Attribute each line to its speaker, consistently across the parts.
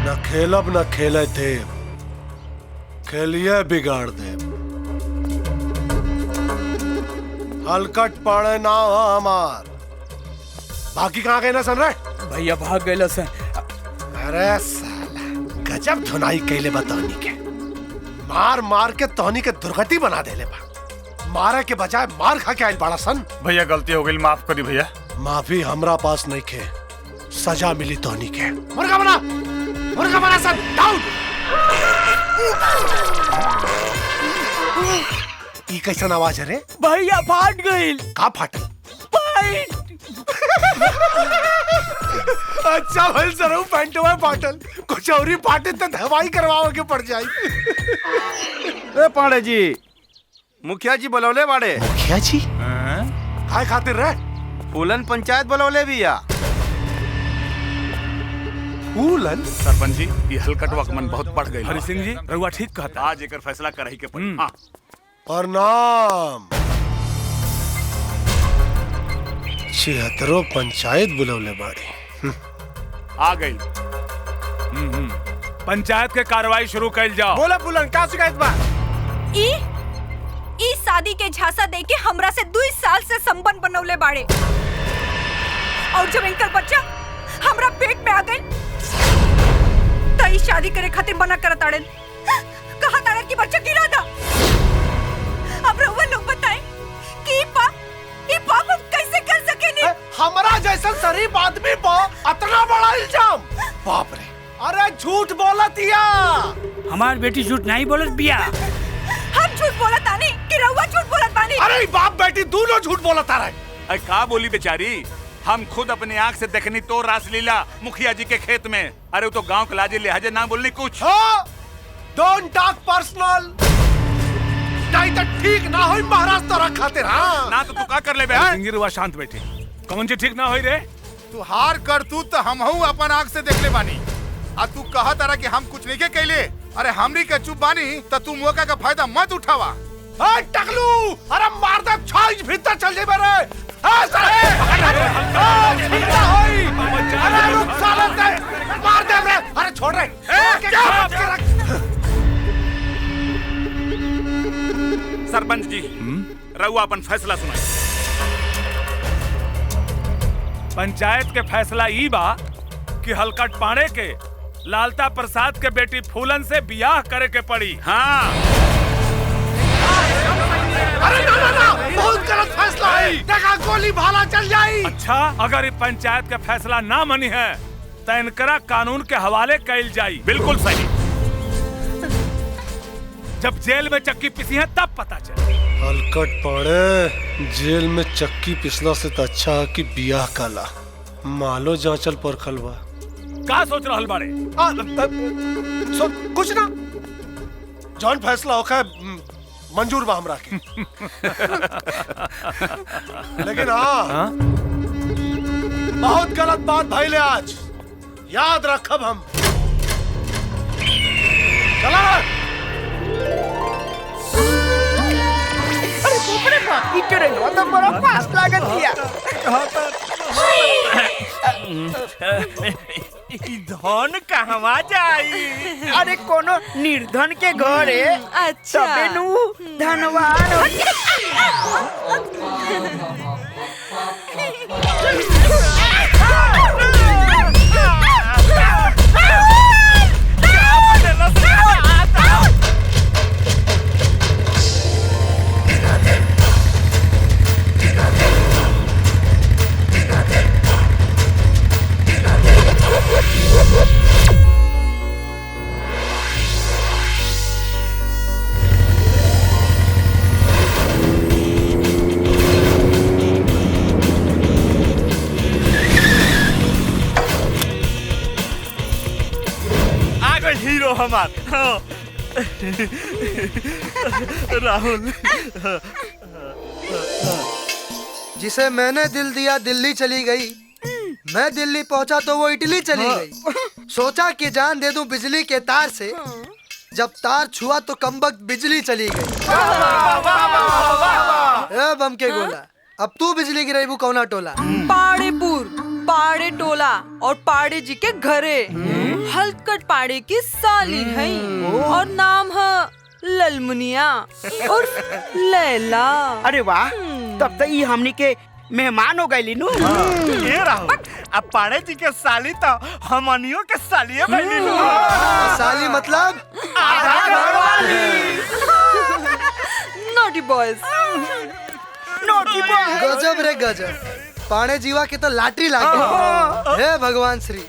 Speaker 1: न खेलब न खेले देव, खेलिए बिगाड़ देव। हलकट पड़े ना हो हमार। बाकी कहाँ गए ना सन रे?
Speaker 2: भैया भाग गए सन।
Speaker 1: अरे साला गजब धुनाई कैले बा तोहनी के। मार मार के तोहनी के दुर्गति बना देले बा। मारे के बजाय मार खा के आइल बड़ा सन।
Speaker 3: भैया गलती हो गई, माफ करी भैया।
Speaker 1: माफी हमरा पास नहीं खे, सजा मिली तोहनी के। मुर्गा बना सन। डाउन। ई कैसन आवाज है रे?
Speaker 2: भैया फाट गई।
Speaker 1: का फाटल?
Speaker 2: फाइट।
Speaker 1: अच्छा भल सर पैंट में फाटल, कुछ और ही फाटे तो दवाई करवाओ के पड़ जाई।
Speaker 4: ए पाड़े जी, मुखिया जी बुलौले बाड़े।
Speaker 1: मुखिया जी काय खातिर रे?
Speaker 4: फूलन पंचायत बुलौले बिया।
Speaker 1: फूलन?
Speaker 3: सरपंच जी, ये हलकट वकमन बहुत बढ़ गई।
Speaker 2: हरि सिंह जी रउआ ठीक कहता।
Speaker 3: आज एकर फैसला करही के पड़ी। हाँ।
Speaker 1: प्रणाम। 76 पंचायत बुलौले बाड़ी।
Speaker 3: आ गई।
Speaker 2: पंचायत के कार्रवाई शुरू कर जाओ।
Speaker 4: बोला फूलन, का शिकायत बा?
Speaker 5: ई शादी के झांसा दे के हमरा से 2 साल से संबंध बनौले बाड़े, और जब इनकर बच्चा हमरा पेट में आ गई तो ई शादी करे खातिर मना करत आड़न। कहा ताड़न की बच्चा गिरा था। अब रउआ लोग बताएं कि ई पाप हम कैसे कर सकेनी?
Speaker 1: हमरा जैसा शरीफ आदमी पर इतना बड़ा इल्जाम? बाप रे। अरे झूठ बोलतिया।
Speaker 2: हमार बेटी झूठ नहीं बोलत बिया।
Speaker 5: हम झूठ बोलत आनी कि रउआ झूठ बोलत बानी?
Speaker 1: अरे बाप बेटी दोनों झूठ बोलता रहे।
Speaker 3: अरे का बोली बेचारी, हम खुद अपनी आंख से देखनी तो रासलीला मुखिया जी के खेत में। अरे वो तो गांव के लाजे लिहाजे ना बोलनी कुछ।
Speaker 1: हाँ, डोंट टॉक पर्सनल। नहीं तो ठीक ना होई महाराज तो रख खातिर। हाँ
Speaker 3: ना तो तू का कर ले बे?
Speaker 2: सिंह रुआ शांत बैठे। कौन जी ठीक ना होई रे?
Speaker 6: तू हार कर तू तो हमहू अपन आंख से देख ले बानी। आ तू कहा तारा कि हम कुछ नहीं के कैले। अरे हमरी के चुप बानी तो तू मौका का फायदा मत उठावा।
Speaker 1: ए टकलू, अरे मार दे छाई भीतर चल जे मेरे। ए साले सीधा होई। अरे रुक साले दे, मार दे रे। अरे छोड़ रे।
Speaker 3: सरपंच जी, रउआ अपन फैसला सुनाई।
Speaker 2: पंचायत के फैसला ई बा कि हलकट पाड़े के लालता प्रसाद के बेटी फूलन से बियाह करे के पड़ी।
Speaker 3: हाँ।
Speaker 1: अरे ना, बहुत गलत फैसला है। देखा गोली भाला चल जाई।
Speaker 2: अच्छा, अगर ये पंचायत का फैसला ना मनी है तो इनकरा कानून के हवाले कैल जाई।
Speaker 3: बिल्कुल सही।
Speaker 2: जब जेल में चक्की पिसी है तब पता चले।
Speaker 1: हलकट पड़े, जेल में चक्की पिसला से तो अच्छा है कि बियाह काला मालो जांचल पर खलवा।
Speaker 2: का सोच रहल बाड़े?
Speaker 1: कुछ ना, जौन फैसला होगा मंजूर बा हमरा के। लेकिन हाँ, बहुत गलत बात भइले आज, याद रखब हम। चला
Speaker 4: तो बड़ा पास लागत किया। धन कहवा जाई? अरे कोनो निर्धन के घरे
Speaker 5: अच्छा
Speaker 4: तबे नु धनवान हो।
Speaker 3: हीरो हमार। हाँ। राहुल।
Speaker 7: जिसे मैंने दिल दिया दिल्ली चली गई, मैं दिल्ली पहुंचा तो वो इटली चली गई। सोचा कि जान दे दूं बिजली के तार से, जब तार छुआ तो कमबख्त बिजली चली गई। ए बम के गोला, अब तू बिजली गिराईबू कौना टोला?
Speaker 5: पाड़ेपुर
Speaker 8: पाड़े टोला और पाड़े जी के घरे हलकट पाड़े की साली है और नाम है ललमुनिया और लैला।
Speaker 4: अरे वाह, तब तो ये हमनी के मेहमान हो गई नु। ये राहुल, अब पाड़े जी के साली तो हमनियों के सालिए बनी नु।
Speaker 7: साली मतलब
Speaker 4: आधा घरवाली।
Speaker 8: Naughty boys.
Speaker 4: नोटी बॉय।
Speaker 7: गजब रे गजब, पाड़े जीवा के तो लाटरी लागे। हे भगवान श्री,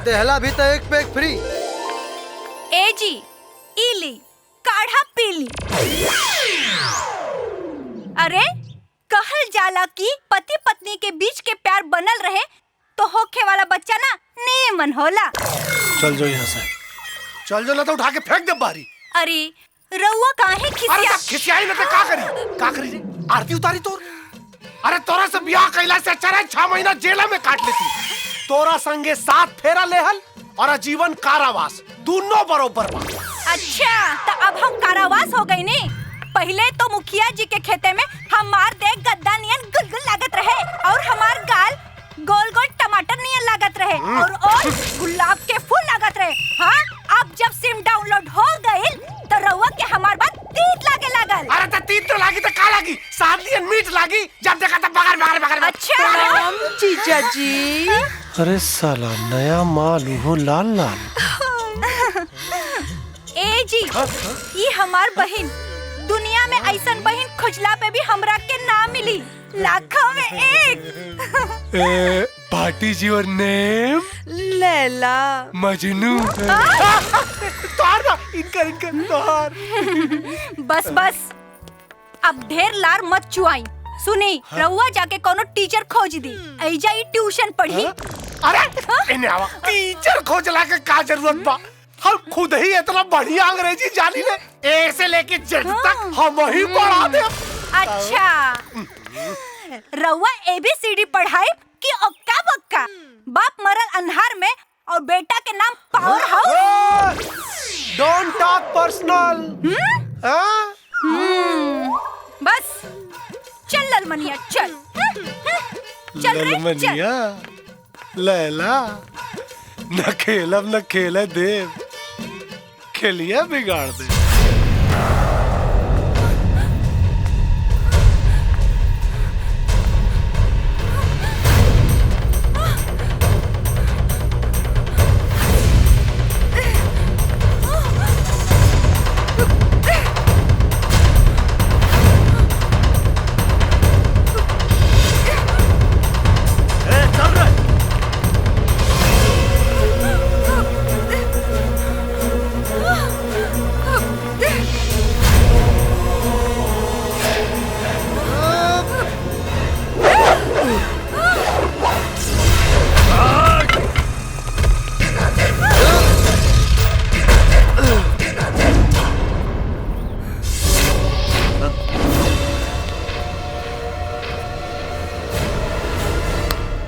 Speaker 7: देहला भी तो एक पे एक फ्री।
Speaker 5: ए जी, इली काढ़ा पीली। अरे कहल जाला कि पति पत्नी के बीच के प्यार बनल रहे तो होखे वाला बच्चा ना नेमन होला।
Speaker 1: चल जो यहाँ से, चल जो ना तो उठा के फेंक दे बारी।
Speaker 5: अरे रउआ काहे खिसिया?
Speaker 1: खिसियाई ना तो का करी रे? आरती उतारी तोर। अरे तोरा से ब्याह कैला से अच्छा रहे 6 महीना जेल में काट लेती। तोरा संगे 7 फेरा लेहल और आजीवन कारावास, दोनों बरोबर बा।
Speaker 5: अच्छा, तो अब हम कारावास हो गए ने। पहले तो मुखिया जी के खेते में हमार देख गद्दा नियन गुलगुल लागत रहे और हमार गाल गोल गोल टमाटर नियन लागत रहे और गुलाब के फूल लागत रहे। हाँ, अब जब सिम डाउनलोड हो गई तो रउआ के हमार बात तीत लागे लागल।
Speaker 1: अरे तो तीत तो लागी तो का लागी? सादली मीठ लागी। जब देखा तब बगर बगर बगर।
Speaker 5: अच्छा
Speaker 8: राम जीजा जी।
Speaker 1: अरे साला नया माल हो लाल लाल।
Speaker 5: ए जी, ये हमार बहन। दुनिया में ऐसन बहन खुजला पे भी हमरा के ना मिली, लाखों में एक।
Speaker 1: पार्टी जी और नेम
Speaker 8: लैला
Speaker 1: मजनू।
Speaker 5: बस बस, अब ढेर लार मत चुआई। सुनी, रउआ जाके कोनो टीचर खोज दी, ऐजा ही ट्यूशन पढ़ी।
Speaker 1: अरे इन्हें आवा टीचर खोजला के का जरूरत बा? हम खुद ही इतना बढ़िया अंग्रेजी जानी ले, ए से लेके जेड तक हम ही पढ़ा दे।
Speaker 5: अच्छा, रउआ ABCD पढ़ाई कि ओक्का बक्का? बाप मरल अंधार में और बेटा के नाम power house.
Speaker 1: Don't talk personal.
Speaker 5: बस चल ललमनिया, चल चल रे, चल।
Speaker 1: ललमनिया लैला, न खेलब न खेले देव, खेलिया बिगाड़ दे।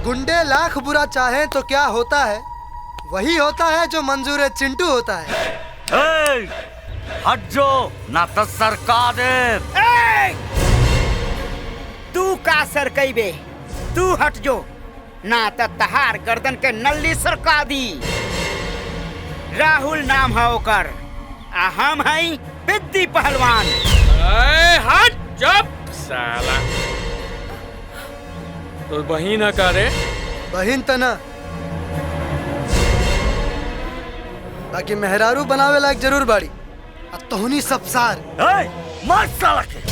Speaker 7: गुंडे लाख बुरा चाहे तो क्या होता है, वही होता है जो मंजूर चिंटू होता है।
Speaker 4: हट जो, ना तो सरका दे। तू का सरकई बे? तू हट जो, ना तो तहार गर्दन के नल्ली सरका दी। राहुल नाम है ओकर, आ हम हई बिद्दी पहलवान।
Speaker 9: हट चुप साला। तो बहिन का रे?
Speaker 7: बहिन तना, बाकी मेहरारू बनावे लायक जरूर बाड़ी। अब तोहनी सब सार।
Speaker 4: मार साला के।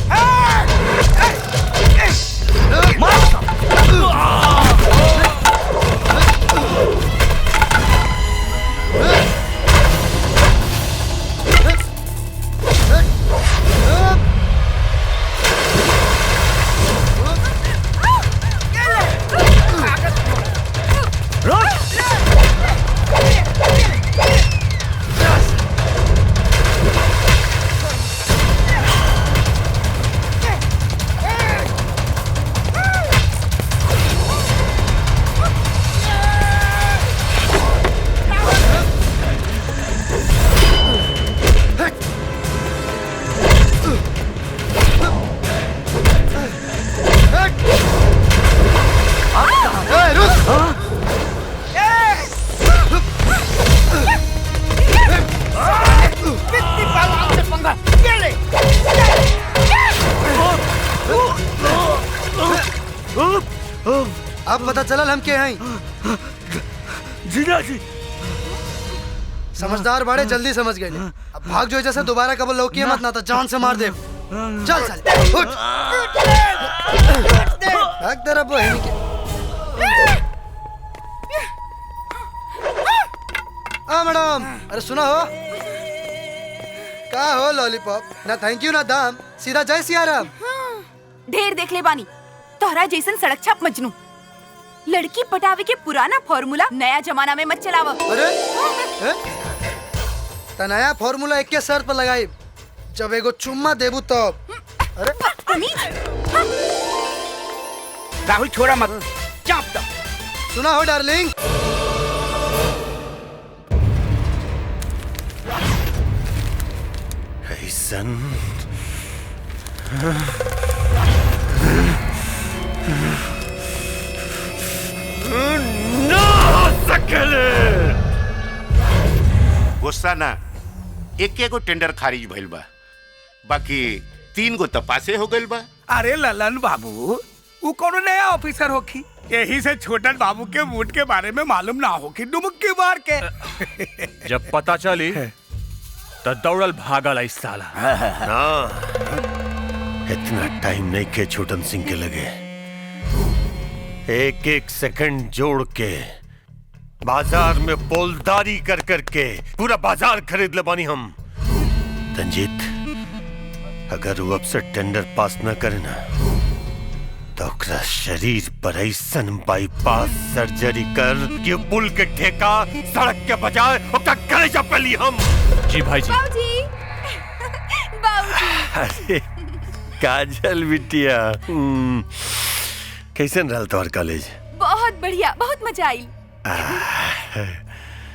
Speaker 7: के हैं।
Speaker 4: जीजा जी
Speaker 7: समझदार बड़े जल्दी समझ गए। अब भाग जो जैसे दोबारा कब लौकी मत ना तो जान से मार दे। चल साले उठ। भाग तेरा बहन के। मैडम, अरे सुना हो का हो लॉलीपॉप, ना थैंक यू ना दाम, सीधा जय सिया राम।
Speaker 5: ढेर देख ले बानी तोहरा जैसन सड़क छाप मजनू। लड़की पटावे के पुराना फॉर्मूला नया जमाना में मत चलावा।
Speaker 7: अरे त नया फॉर्मूला एक के सर पर लगाई, जब एगो चुम्मा देबू तब। अरे
Speaker 4: राहुल छोड़ा मत, चाप दो।
Speaker 7: सुना हो डार्लिंग,
Speaker 1: ऐसन
Speaker 10: गुस्सा ना, एक गो टेंडर खारिज भइल बा, बाकी 3 गो तपासे हो गइल बा।
Speaker 2: अरे ललन बाबू, वो कोनो नया ऑफिसर होखी, यही से छोटन बाबू के वोट के बारे में मालूम ना होखी, डुमक्की मार के।
Speaker 11: जब पता चली तो दौड़ल भागल इस साला।
Speaker 1: ना, इतना टाइम नहीं के छोटन सिंह के लगे। एक एक सेकंड जोड़ के बाजार में पोलदारी कर करके पूरा बाजार खरीद ले बानी हम। रंजीत, अगर वो अब से टेंडर पास न करे ना तो ओकरा शरीर पर ऐसन बाईपास सर्जरी कर कि पुल के ठेका सड़क के बजाय ओकरा कलेजा पे ली हम।
Speaker 11: जी भाई जी।
Speaker 5: बाबूजी, बाबूजी।
Speaker 1: अरे काजल बिटिया, कैसन रहल तोहर कॉलेज?
Speaker 5: बहुत बढ़िया, बहुत मजा आई।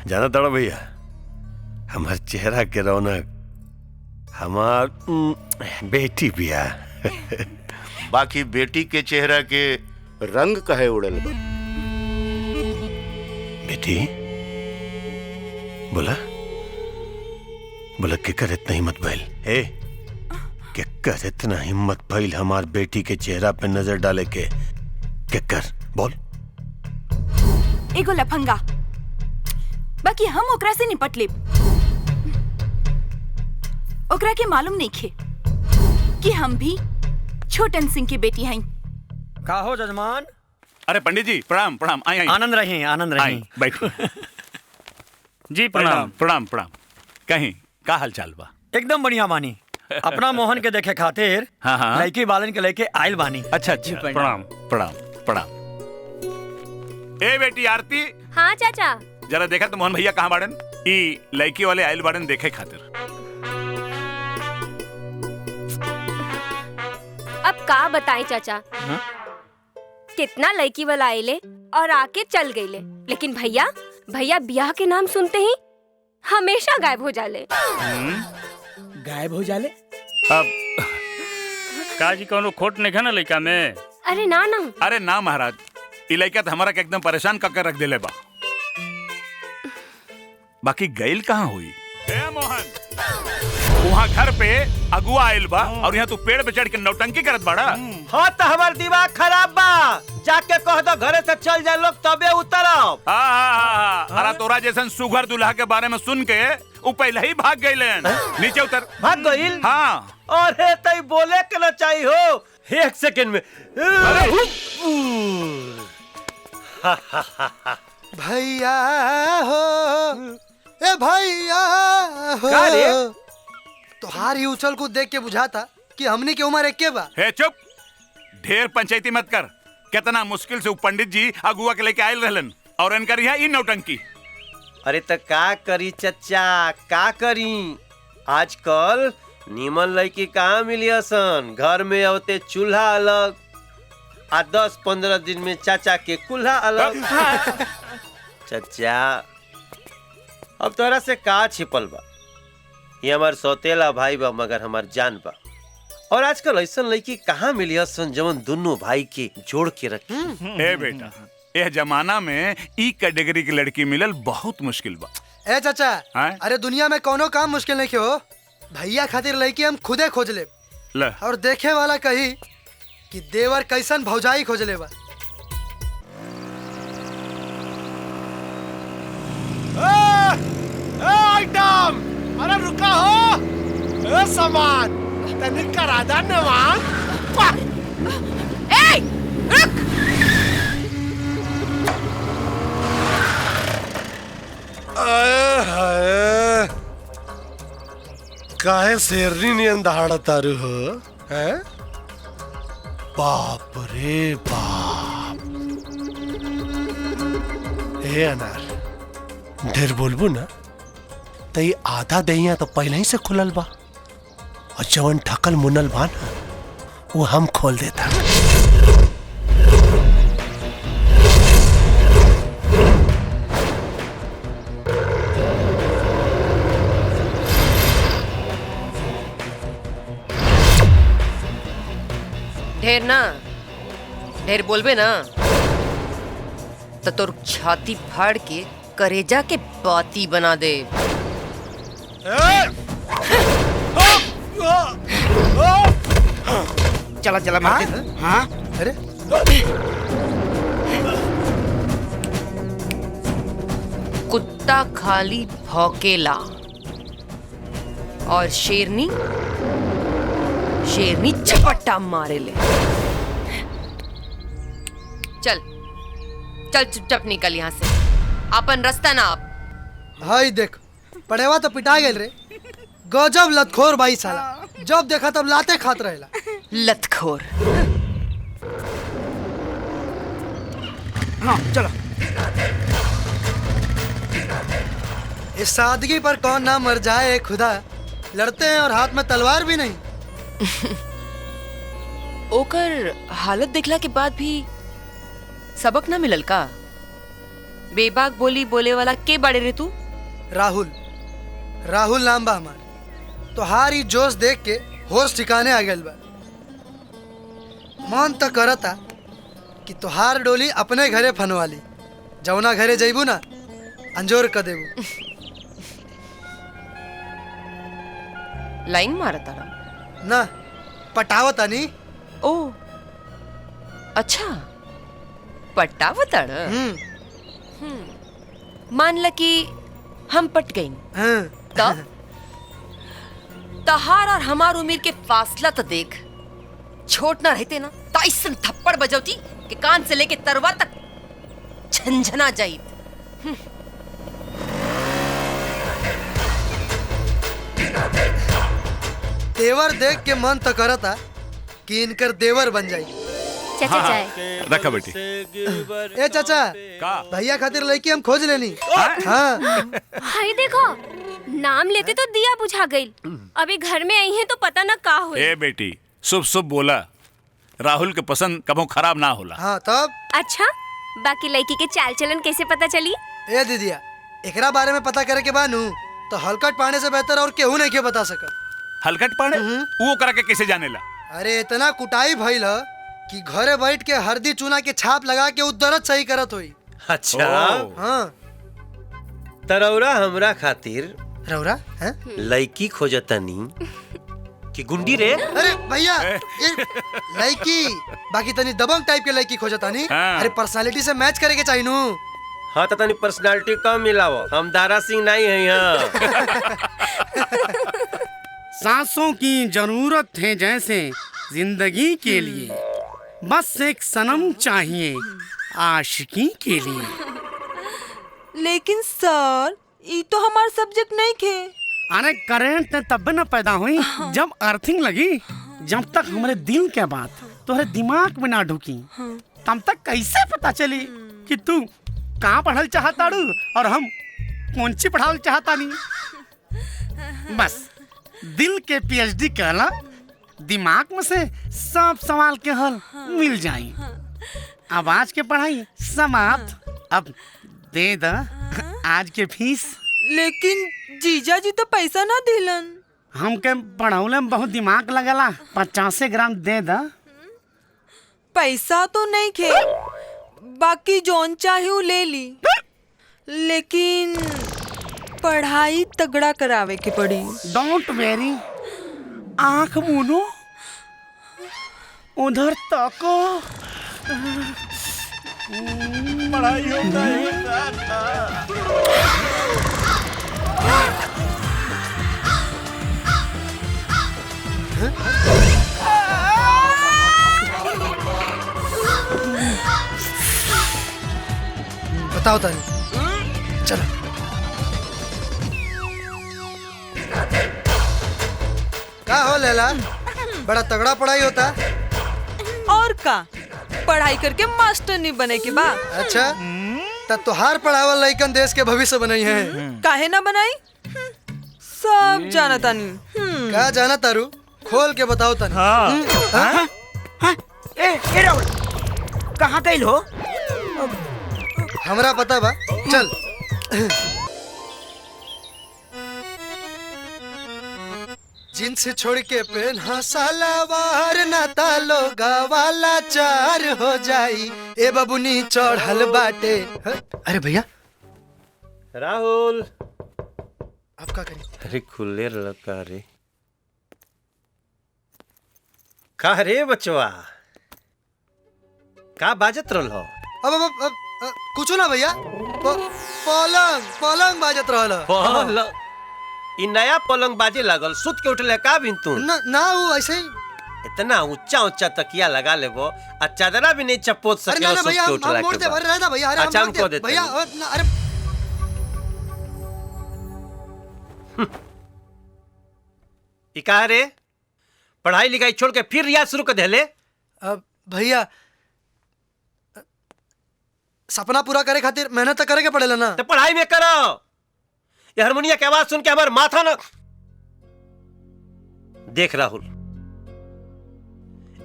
Speaker 1: जाना तड़ा भैया, हमार चेहरा के रौनक हमार बेटी बिया।
Speaker 10: बाकी बेटी के चेहरा के रंग कहे उड़ल बा।
Speaker 1: बेटी बोला बोला केकर इतना हिम्मत भइल? ए केकर इतना हिम्मत भइल हमार बेटी के चेहरा पे नजर डाले के? केकर बोल।
Speaker 5: एगो लफंगा, बाकी हम ओकरा से निपट लेब। ओकरा के मालूम नहीं खे कि हम भी छोटन सिंह की बेटी हैं।
Speaker 9: का हो जजमान?
Speaker 3: अरे पंडित जी प्रणाम प्रणाम। आई आई
Speaker 9: आनंद रही, आनंद रही।
Speaker 3: बैठो।
Speaker 11: जी प्रणाम।
Speaker 3: प्रणाम प्रणाम। कहीं का हाल चाल बा?
Speaker 9: एकदम बढ़िया बानी। अपना मोहन के देखे खातिर
Speaker 3: हाँ।
Speaker 9: लड़की बालन के लेके आयल बानी।
Speaker 3: अच्छा अच्छा, प्रणाम प्रणाम प्रणाम। ए बेटी आरती।
Speaker 12: हाँ चाचा।
Speaker 3: जरा देखा तो मोहन भैया कहाँ बाड़न? ई लड़की वाले आयल बाड़न देखे खातिर।
Speaker 12: अब का बताएं चाचा, कितना लड़की वाला आइले और आके चल गईले, लेकिन भैया ब्याह के नाम सुनते ही हमेशा गायब हो जाले।
Speaker 4: गायब हो जाले?
Speaker 3: अब
Speaker 11: काजी कोनो खोट नहीं है ना लड़का में?
Speaker 12: अरे ना ना।
Speaker 3: अरे ना महाराज, ई लड़का तो हमारा के एकदम परेशान कर रख देले बा। बाकी गैल कहाँ हुई? ए मोहन, वहाँ घर पे अगुआ आयल बा और यहाँ तू पेड़ पे चढ़ के नौटंकी करत बाड़ा।
Speaker 4: हाँ तो हमार दिमाग खराब बा, जाके कह दो घरे से चल जाए लोग तबे उतरब।
Speaker 3: हाँ। अरे तोरा जैसन सुघर दुल्हा के बारे में सुन के वो पहले ही भाग गए। नीचे उतर।
Speaker 4: भाग गइल?
Speaker 3: हाँ।
Speaker 4: अरे तई बोले के ना चाहिए हो, एक सेकंड में।
Speaker 7: भैया हो, ए भैया हो।
Speaker 4: का रे?
Speaker 7: तोहार ही उछल कूद देख के बुझाता कि हमनी के उम्र एक के बा।
Speaker 3: हे चुप, ढेर पंचायती मत कर। कितना मुश्किल से पंडित जी अगुआ के लेके आयल रहलन और इनकर यहाँ इन नौटंकी।
Speaker 13: अरे तो का करी चचा, का करी? आजकल नीमन लड़की कहाँ मिली सन? घर में होते चूल्हा अलग, आ 10-15 दिन में चाचा के कुल्हा अलग। चचा अब तोरा से का छिपल बा? ये हमार सौतेला भाई बा मगर हमार जान बा। और आजकल ऐसा लड़की कहाँ मिली सन जवन दोनों भाई के जोड़ के रखी।
Speaker 3: ए बेटा, यह जमाना में ई कैटेगरी की लड़की मिलल बहुत मुश्किल बा।
Speaker 7: ए चाचा,
Speaker 3: अरे
Speaker 7: दुनिया में कोनो काम मुश्किल नहीं हो। भैया खातिर लड़की हम खुदे खोज ले और देखे वाला कही कि देवर कैसन भौजाई खोज ले बा।
Speaker 1: सामान तने करा दा नवान।
Speaker 5: ए, रुक।
Speaker 1: आए हाय, काहे शेरनी नियन दहाड़ा तारू हो हैं? बाप रे बाप। ए अनार, ढेर बोलबू ना तई आधा दहिया तो पहले ही से खुलल बा, और जवन ठकल मुनल बा ना वो हम खोल देता।
Speaker 14: ढेर बोलबे ना तो तोर छाती फाड़ के करेजा के बाती बना दे।
Speaker 4: चला चला मार दे। हाँ
Speaker 7: अरे
Speaker 14: कुत्ता खाली भौकेला और शेरनी झपट्टा मारे ले। चल चल चुपचाप निकल यहाँ से, अपन रास्ता ना आप।
Speaker 7: हाय देख, पढ़ेवा तो पिटा गेल रे। गजब लतखोर भाई साला, जब देखा तब लाते खात रहेला।
Speaker 14: लतखोर।
Speaker 7: हाँ चलो। इस सादगी पर कौन ना मर जाए खुदा, लड़ते हैं और हाथ में तलवार भी नहीं।
Speaker 14: ओकर हालत देखला के बाद भी सबक ना मिलल का? बेबाक बोली बोले वाला के बाड़े रे तू?
Speaker 7: राहुल नाम बा हमार। तो हारी जोश देख के होश ठिकाने आ गइल बा। मन तो करता कि तोहार डोली अपने घरे फनवाली, जौना घरे जइबू ना अंजोर कर देबू।
Speaker 14: लाइन मारता
Speaker 7: ना पटावता नहीं।
Speaker 14: ओ अच्छा, पटावतड़। मान ल कि हम पट गई तब तहार और हमार उम्र के फासला तो देख। छोट ना रहते ना तो ऐसा थप्पड़ बजौती कि कान से लेके तरवा तक झंझना जाई।
Speaker 7: तेवर देख के मन तो करता कि इनकर देवर बन जाई।
Speaker 12: चाचा चाय
Speaker 3: रखा बेटी।
Speaker 7: ए चाचा, भैया खातिर लड़की हम खोज लेनी। हाँ
Speaker 12: हाय देखो, नाम लेते तो दिया बुझा गई। अभी घर में आई है तो पता ना का हुई।
Speaker 3: ए बेटी, शुभ शुभ बोला। राहुल के पसंद कबो खराब ना होला।
Speaker 7: हाँ तब।
Speaker 12: अच्छा, बाकी लड़की के चाल चलन कैसे पता चली?
Speaker 7: ए दीदिया, एकरा बारे में पता करे के बानू तो हलकट पाने से बेहतर और केहू नहीं के बता सकत।
Speaker 3: हलकट पाने वो करा के कैसे जानेला?
Speaker 7: अरे इतना कुटाई भइल ह कि घरे बैठ के हल्दी चूना के छाप लगा के उदरत सही करत होई।
Speaker 13: अच्छा
Speaker 7: हाँ।
Speaker 13: तरौरा हमरा खातिर
Speaker 7: रौरा हैं?
Speaker 13: लड़की खोजतनी कि गुंडी रे?
Speaker 7: अरे भैया, ये लड़की बाकी तनी दबंग टाइप के लड़की खोजतानी। अरे पर्सनालिटी से मैच करे के चाहिए नू।
Speaker 13: हाँ तो तनी पर्सनालिटी कम मिलावो, हम दारा सिंह नहीं है यहाँ।
Speaker 4: सांसों की जरूरत है जैसे जिंदगी के लिए, बस एक सनम चाहिए आशिकी के लिए।
Speaker 8: लेकिन सर, ये तो हमारा सब्जेक्ट नहीं खे।
Speaker 4: अरे करंट तब न पैदा हुई जब अर्थिंग लगी। जब तक हमारे दिल के बात तुम्हारे दिमाग में ना ढुकी तब तक कैसे पता चली कि तू कहाँ पढ़ल चाहता रू और हम कौन सी पढ़ावल चाहता नहीं। बस दिल के पीएचडी कहला, दिमाग में से सब सवाल के हल मिल जाई। अब आज के पढ़ाई समाप्त। अब दे द आज के फीस।
Speaker 8: लेकिन जीजा जी तो पैसा ना दिलन।
Speaker 4: हमके पढ़ौले में बहुत दिमाग लगला, 50 ग्राम दे द।
Speaker 8: पैसा तो नहीं खे, बाकी जौन चाहे वो ले ली। लेकिन पढ़ाई तगड़ा करावे के पड़ी।
Speaker 4: डोंट वेरी, आंख मूनो, उधर तको। पढ़ाई होता है।
Speaker 7: बताओ तानी। चलो। क्या हो लैला, बड़ा तगड़ा पढ़ाई होता।
Speaker 8: और का पढ़ाई करके मास्टर नहीं बने के बा।
Speaker 7: अच्छा, तब तो हार पढ़ावल लइकन देश के भविष्य बनाई है।
Speaker 8: काहे ना बनाई, सब जाना तानी।
Speaker 7: क्या जाना तारू, खोल के बताओ तानी।
Speaker 15: ए राहुल, कहाँ गइल हो?
Speaker 7: हमरा पता बा, चल। जींस छोड़ के पहना सलवार, नाता लोगा वाला चार हो जाई। ए बबुनी चढ़ल बाटे। अरे भैया
Speaker 13: राहुल,
Speaker 7: आप क्या करें?
Speaker 13: अरे खुले लड़का रे। का रे बचवा, का बाजत रहल हो?
Speaker 7: अब कुछ ना भैया, पलंग पलंग बाजत रहल।
Speaker 13: पलंग? इ नया पलंग बाजे लागल, सुत के उठले का बिन तू?
Speaker 7: ना वो ऐसे ही।
Speaker 13: इतना ऊंचा ऊंचा तकिया लगा लेबो, आ चादरा भी नहीं चपोत सके
Speaker 7: ना
Speaker 13: सुत
Speaker 7: भैया,
Speaker 13: के उठला
Speaker 7: हम मोड़ दे, रहता भैया। अरे
Speaker 13: अच्छा,
Speaker 7: हम
Speaker 13: हमको देते
Speaker 7: भैया। अरे
Speaker 13: इ का रे, पढ़ाई लिखाई छोड़ के फिर रियाज शुरू कर देले?
Speaker 7: अब भैया, सपना पूरा करे खातिर मेहनत करे के पड़ेला ना।
Speaker 13: तो पढ़ाई में करो। ये हारमोनिया की आवाज सुन के हमार माथा ना। देख राहुल,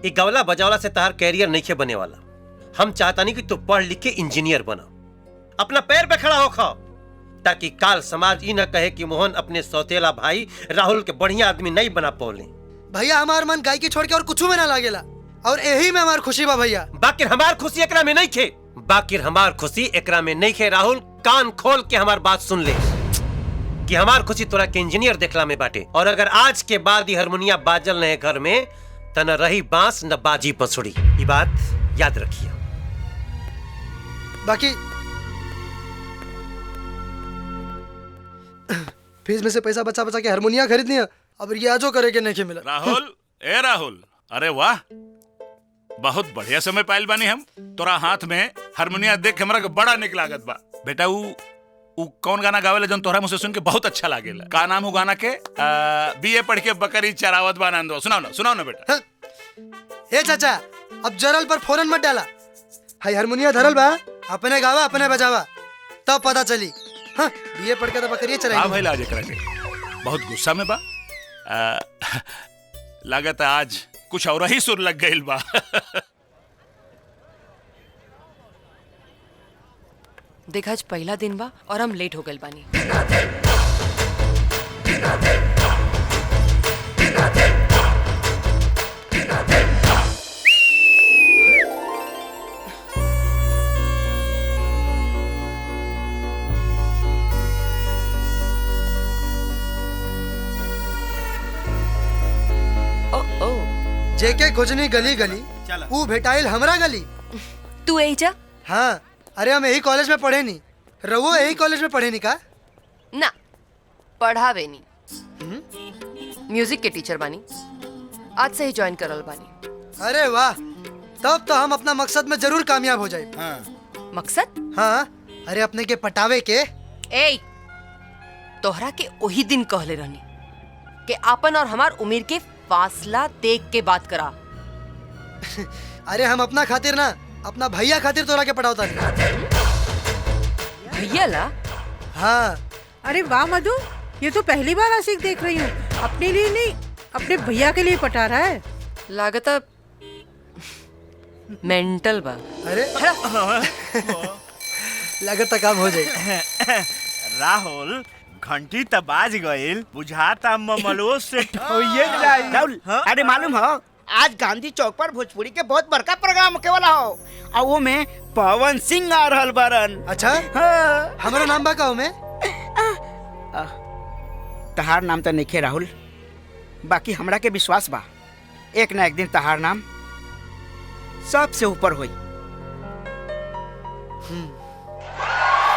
Speaker 13: ये गवला बजावला से तहार कैरियर नहीं के बने वाला। हम चाहता नहीं कि तू पढ़ लिख के इंजीनियर बना, अपना पैर पे खड़ा होखा, ताकि काल समाज ये न कहे कि मोहन अपने सौतेला भाई राहुल के बढ़िया आदमी नहीं बना पौले।
Speaker 7: भैया हमार मन गायकी छोड़ के और कुछ में ना लागेला, और यही में हमार खुशी बा भैया।
Speaker 13: बाकी हमार खुशी एकरा में नहीं खे, बाकी हमार खुशी एकरा में नहीं खे। राहुल, कान खोल के हमार बात सुन ले कि हमार खुशी तोरा के इंजीनियर देखला में बाटे। और अगर आज के बाद ये हारमोनिया बाजल नहीं घर में, त न रही बांस न बाजी बंसुरी। ये बात याद रखिए।
Speaker 7: बाकी फीस में से पैसा बचा बचा के हारमोनिया खरीदनी है, अब रियाजो करे के नहीं मिला।
Speaker 3: राहुल, ए राहुल, अरे वाह, बहुत बढ़िया समय पाइल बानी हम। तोरा हाथ में हारमोनिया देख के हमरा के बड़ा निक लागत बा। बेटा उ कौन गाना गावेला जौन तोहरा मुझसे सुन के बहुत अच्छा लागेला? का नाम हो गाना के? बीए पढ़ के बकरी चरावत बा आनंद। सुनाओ ना बेटा।
Speaker 7: ए चाचा, अब जरल पर फोरन मत डाला। हाय हारमोनिया धरल बा, अपने गावा अपने बजावा, तब पता चली। हाँ, बीए पढ़ के तो बकरी चराई।
Speaker 3: हाँ भाई, लाज एकरा के बहुत गुस्सा में बा। लागत आज कुछ और ही सुर लग गइल बा।
Speaker 14: देख, आज पहला दिन बा और हम लेट हो गइल बानी।
Speaker 7: जेके खोजनी गली गली, ऊ भेटाइल हमरा गली।
Speaker 12: तू एजा?
Speaker 7: हाँ, अरे हम यही कॉलेज में पढ़े नी। रवो यही कॉलेज में पढ़े नी का?
Speaker 14: ना, पढ़ावे नी। म्यूजिक के टीचर बानी, आज से ही ज्वाइन करल बानी।
Speaker 7: अरे वाह, तब तो हम अपना मकसद में जरूर कामयाब हो जाए।
Speaker 14: मकसद?
Speaker 7: हाँ, अरे अपने के पटावे के।
Speaker 14: ए, तोहरा के वही दिन कहले रहनी कि आपन और हमार उम्र के फासला देख के बात करा।
Speaker 7: अरे हम अपना खातिर ना, अपना भैया खातिर तोरा के पटावता नहीं।
Speaker 14: भैया ला?
Speaker 7: हाँ।
Speaker 16: अरे वाह मधु, ये तो पहली बार आशिक देख रही हूँ। अपने लिए नहीं, अपने भैया के लिए पटा रहा है।
Speaker 14: लागता मेंटल बा।
Speaker 7: अरे लागत काम हो जाए।
Speaker 17: राहुल, घंटी त बाज गइल, बुझाता ममलो से ठोइये जाई।
Speaker 15: राहुल, अरे मालूम हो, आज गांधी चौक पर भोजपुरी के बहुत बड़का प्रोग्राम होके वाला हो, और वो में पवन सिंह आ रहल बारन।
Speaker 7: अच्छा?
Speaker 15: हाँ।
Speaker 7: हमारा नाम बा का में?
Speaker 15: तहार नाम तो नहीं राहुल, बाकी हमरा के विश्वास बा एक ना एक दिन तहार नाम सबसे ऊपर होई।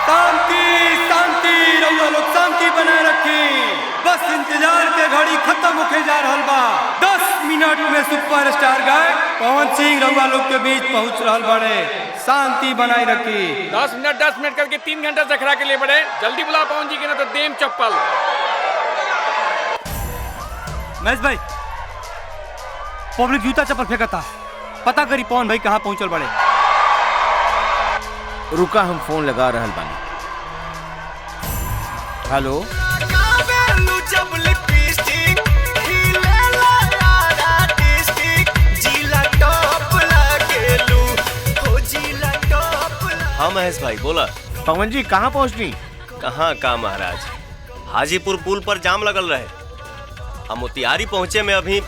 Speaker 18: शांति शांति, रउआ लोग शांति बनाए रखी। बस इंतजार के घड़ी खत्म होके जा रहल बा। 10 मिनट में सुपरस्टार गायक पवन सिंह रउआ लोग के बीच पहुंच रहल बड़े। शांति बनाए रखी।
Speaker 19: 10 मिनट करके 3 घंटा से खड़ा के लिए बड़े। जल्दी बुला पवन जी के ना तो देम चप्पल।
Speaker 18: महेश भाई, पब्लिक जूता चप्पल फेंकता, पता करी पवन भाई कहाँ पहुंचल बड़े।
Speaker 20: रुका, हम फोन लगा रहल बानी। हेलो,
Speaker 13: हाँ महेश भाई बोला।
Speaker 20: पवन जी कहाँ पहुँचनी?
Speaker 13: कहाँ का महाराज, हाजीपुर पुल पर जाम लगल रहे। हम मोतिहारी पहुँचे में अभी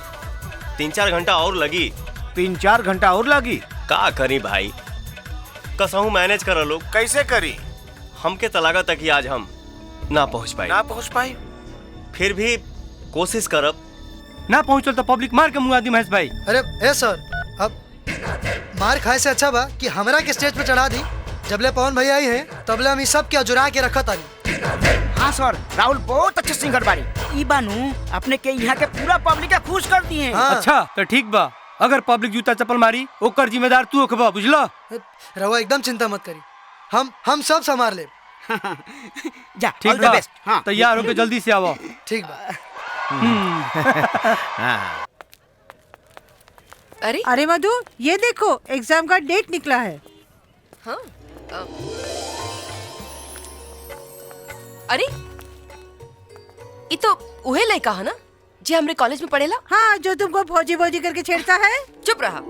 Speaker 13: 3-4 घंटा और लगी।
Speaker 20: 3-4 घंटा और लगी?
Speaker 13: का करी भाई, कसहूँ मैनेज कर लो।
Speaker 20: कैसे करी?
Speaker 13: हमके तो लागत है कि आज हम ना पहुँच पाए। फिर भी कोशिश करब।
Speaker 18: ना पहुँचल तो पब्लिक मार के मुँह दी महेश भाई।
Speaker 7: अरे ए सर, अब मार खाए से अच्छा बा कि हमरा के स्टेज पे चढ़ा दी। जबले पवन भैया आई हैं तबले हम सब के जुरा के रखा तानी।
Speaker 15: हाँ सर, राहुल बहुत अच्छे सिंगर बारी। ई बानू अपने के यहाँ के पूरा पब्लिक के खुश कर दिए।
Speaker 18: हाँ। अच्छा तो ठीक बा, अगर पब्लिक जूता चप्पल मारी ओकर जिम्मेदार तू होखबा, बुझला?
Speaker 7: रवा एकदम चिंता मत करी, हम सब संभाल ले।
Speaker 15: जा,
Speaker 18: ठीक
Speaker 15: ऑल द
Speaker 18: बा,
Speaker 15: बेस्ट। हाँ,
Speaker 18: तैयार होके जल्दी से आओ।
Speaker 7: ठीक बा।
Speaker 16: अरे मधु, ये देखो एग्जाम का डेट निकला है।
Speaker 14: हाँ? अरे ये तो उहे लड़का है ना जी हमरे कॉलेज में पढ़ेला?
Speaker 16: हाँ, जो तुमको भौजी भौजी करके छेड़ता है।
Speaker 14: चुप रहा।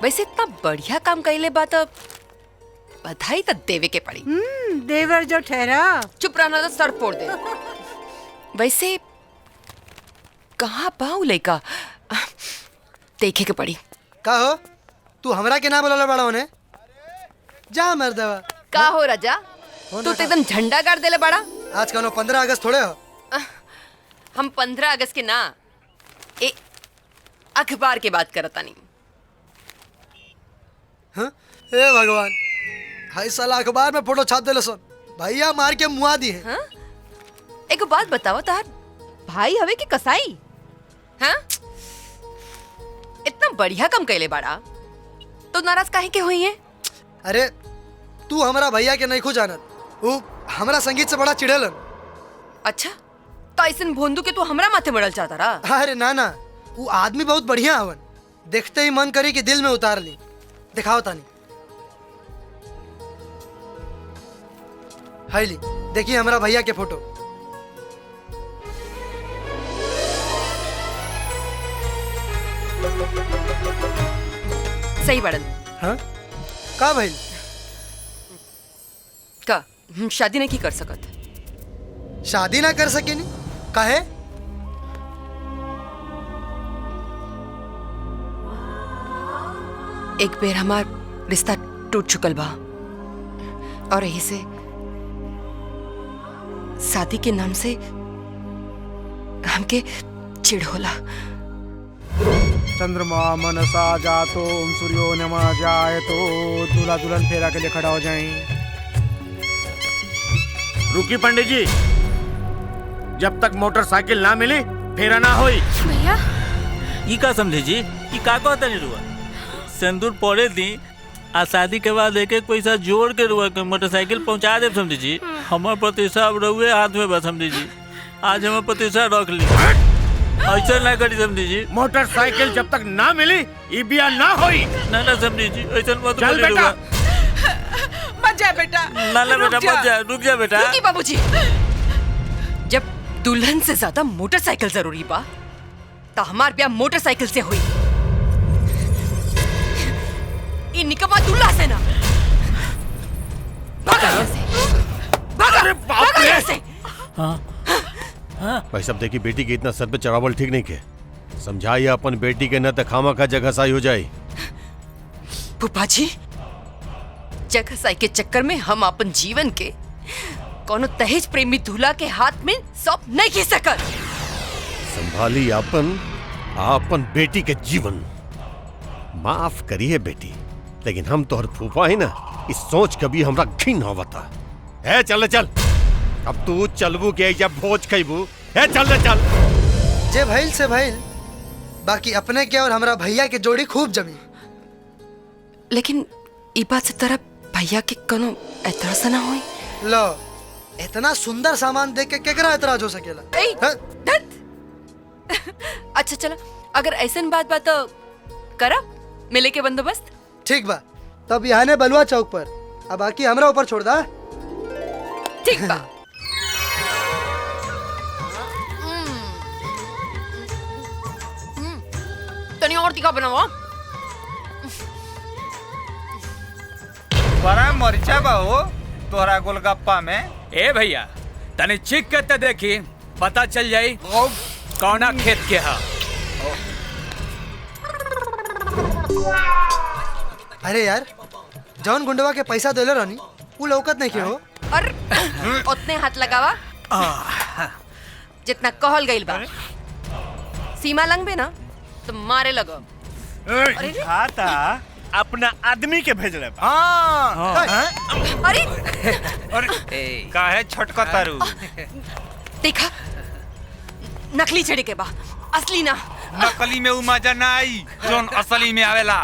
Speaker 14: वैसे इतना बढ़िया काम कइले बात, बधाई तो देवे के पड़ी।
Speaker 16: देवर जो ठहरा।
Speaker 14: चुप रहना तो सर फोड़ दे। वैसे कहाँ पाऊ लड़का, देखे के पड़ी।
Speaker 7: का हो, तू हमरा के ना बोलला बड़ा होने? जा मर्दवा।
Speaker 14: का हो राजा, तू तो एकदम झंडा गाड़ देले बड़ा।
Speaker 7: आज कौनो 15 अगस्त थोड़े हो।
Speaker 14: हम 15 अगस्त के ना, ए अखबार के बात करता नहीं।
Speaker 7: हाँ? ए भगवान, हाय साला अखबार में फोटो छाप देले सन, भैया मार के मुआ दी है।
Speaker 14: हाँ? एक बात बताओ, तार भाई हवे की कसाई? हाँ? इतना बढ़िया काम कैले बाड़ा, तो नाराज काहे के हुई है?
Speaker 7: अरे तू हमारा भैया के नहीं खो जानत, वो हमारा संगीत से बड़ा चिढ़ेलन।
Speaker 14: अच्छा, तो ऐसन भोंदू के तू हमरा माथे मरल चाहता रहा?
Speaker 7: अरे ना ना, वो आदमी बहुत बढ़िया हवन, देखते ही मन करी कि दिल में उतार ली। दिखाओ तानी। हाय ली, देखिए हमारा भैया के फोटो।
Speaker 14: सही बड़न।
Speaker 7: हाँ? का भाई?
Speaker 14: का हम शादी नहीं की कर सकत?
Speaker 7: शादी ना कर सके नहीं? काहे?
Speaker 14: एक बेर हमार रिश्ता टूट चुकल बा और यही से शादी के नाम से हमके चिढ़ होला।
Speaker 21: चंद्रमा मनसा जातो ओम सूर्यो नमः जायतो, दूल्हा दुल्हन फेरा के लिए खड़ा हो जाएं।
Speaker 20: रुकी पंडित जी, जब तक मोटरसाइकिल ना मिली फेरा ना होई।
Speaker 12: भैया
Speaker 22: ई का समझे जी, ई का कहता नहीं रुआ? सिंदूर पड़े दी आ शादी के बाद एक एक पैसा जोड़ के रुआ के मोटरसाइकिल पहुंचा दे। समझे जी, हमार प्रतिष्ठा अब रहुए हाथ में बस। समझे जी, आज हमार प्रतिष्ठा रख ली, ऐसा ना करी। समझे जी,
Speaker 20: मोटरसाइकिल जब तक ना मिली ई बिया ना होई।
Speaker 22: ना ना समझे जी, ऐसा मत
Speaker 20: चल
Speaker 22: बोली
Speaker 20: बेटा।
Speaker 22: रुआ।
Speaker 8: मत जा बेटा।
Speaker 22: ना ना बेटा मत जा, रुक जा बेटा।
Speaker 14: रुकी बाबूजी, जब दुल्हन से ज्यादा मोटरसाइकिल जरूरी बा तो हमार ब्याह मोटरसाइकिल से हुई, ये निकम्मा दूल्हा से ना। भागा यहाँ से, भागा, भागा यहाँ से।
Speaker 23: भाई साहब देखिए, बेटी के इतना सर पे चढ़ावल ठीक नहीं के। समझाइए अपन बेटी के न तो खामा खा जगह साई हो जाए।
Speaker 14: फूफा जी, जगह साई के चक्कर में हम अपन जीवन के कोनो दहेज प्रेमी दूल्हा के हाथ में सौंप नहीं खी सकत।
Speaker 23: संभाली आपन बेटी के जीवन। माफ करिए बेटी, लेकिन हम तोहर फूफा है ना, इस सोच कभी हमरा घिन होवता है। चल चल, अब तू चलबू के जब भोज खैबू है। चल चल।
Speaker 7: जे भइल से भइल, बाकी अपने के और हमरा भैया के जोड़ी खूब जमी।
Speaker 14: लेकिन ई बात से तरह भैया के कोनो एतराज ना होई।
Speaker 7: लो इतना सुंदर सामान देख के केकरा एतराज हो सकेला?
Speaker 14: अच्छा चलो, अगर ऐसन बात बा तो करा मिले के बंदोबस्त।
Speaker 7: ठीक बा, तब यहाँ ने बलुआ चौक पर, अब बाकी हमरा ऊपर छोड़ दा।
Speaker 14: ठीक बा। तनी और तीखा बनावा।
Speaker 2: बड़ा मरिचा बा हो तोहरा गोलगप्पा में।
Speaker 6: ए भैया तनी चिक के ते देखी, पता चल जाई कौना खेत के हा।
Speaker 7: अरे यार, जौन गुंडवा के पैसा देले रहनी उ लौकत नहीं के हो।
Speaker 14: और उतने हाथ लगावा जितना कहल गइल बा। सीमा लंघबे ना तो मारे लगो।
Speaker 17: खाता अपना आदमी के भेजले।
Speaker 14: अरे
Speaker 2: काहे छोटका तारू?
Speaker 14: देखा, नकली छड़ी के बा, असली ना।
Speaker 2: नकली में उ मजा ना आई जोन असली में आवेला।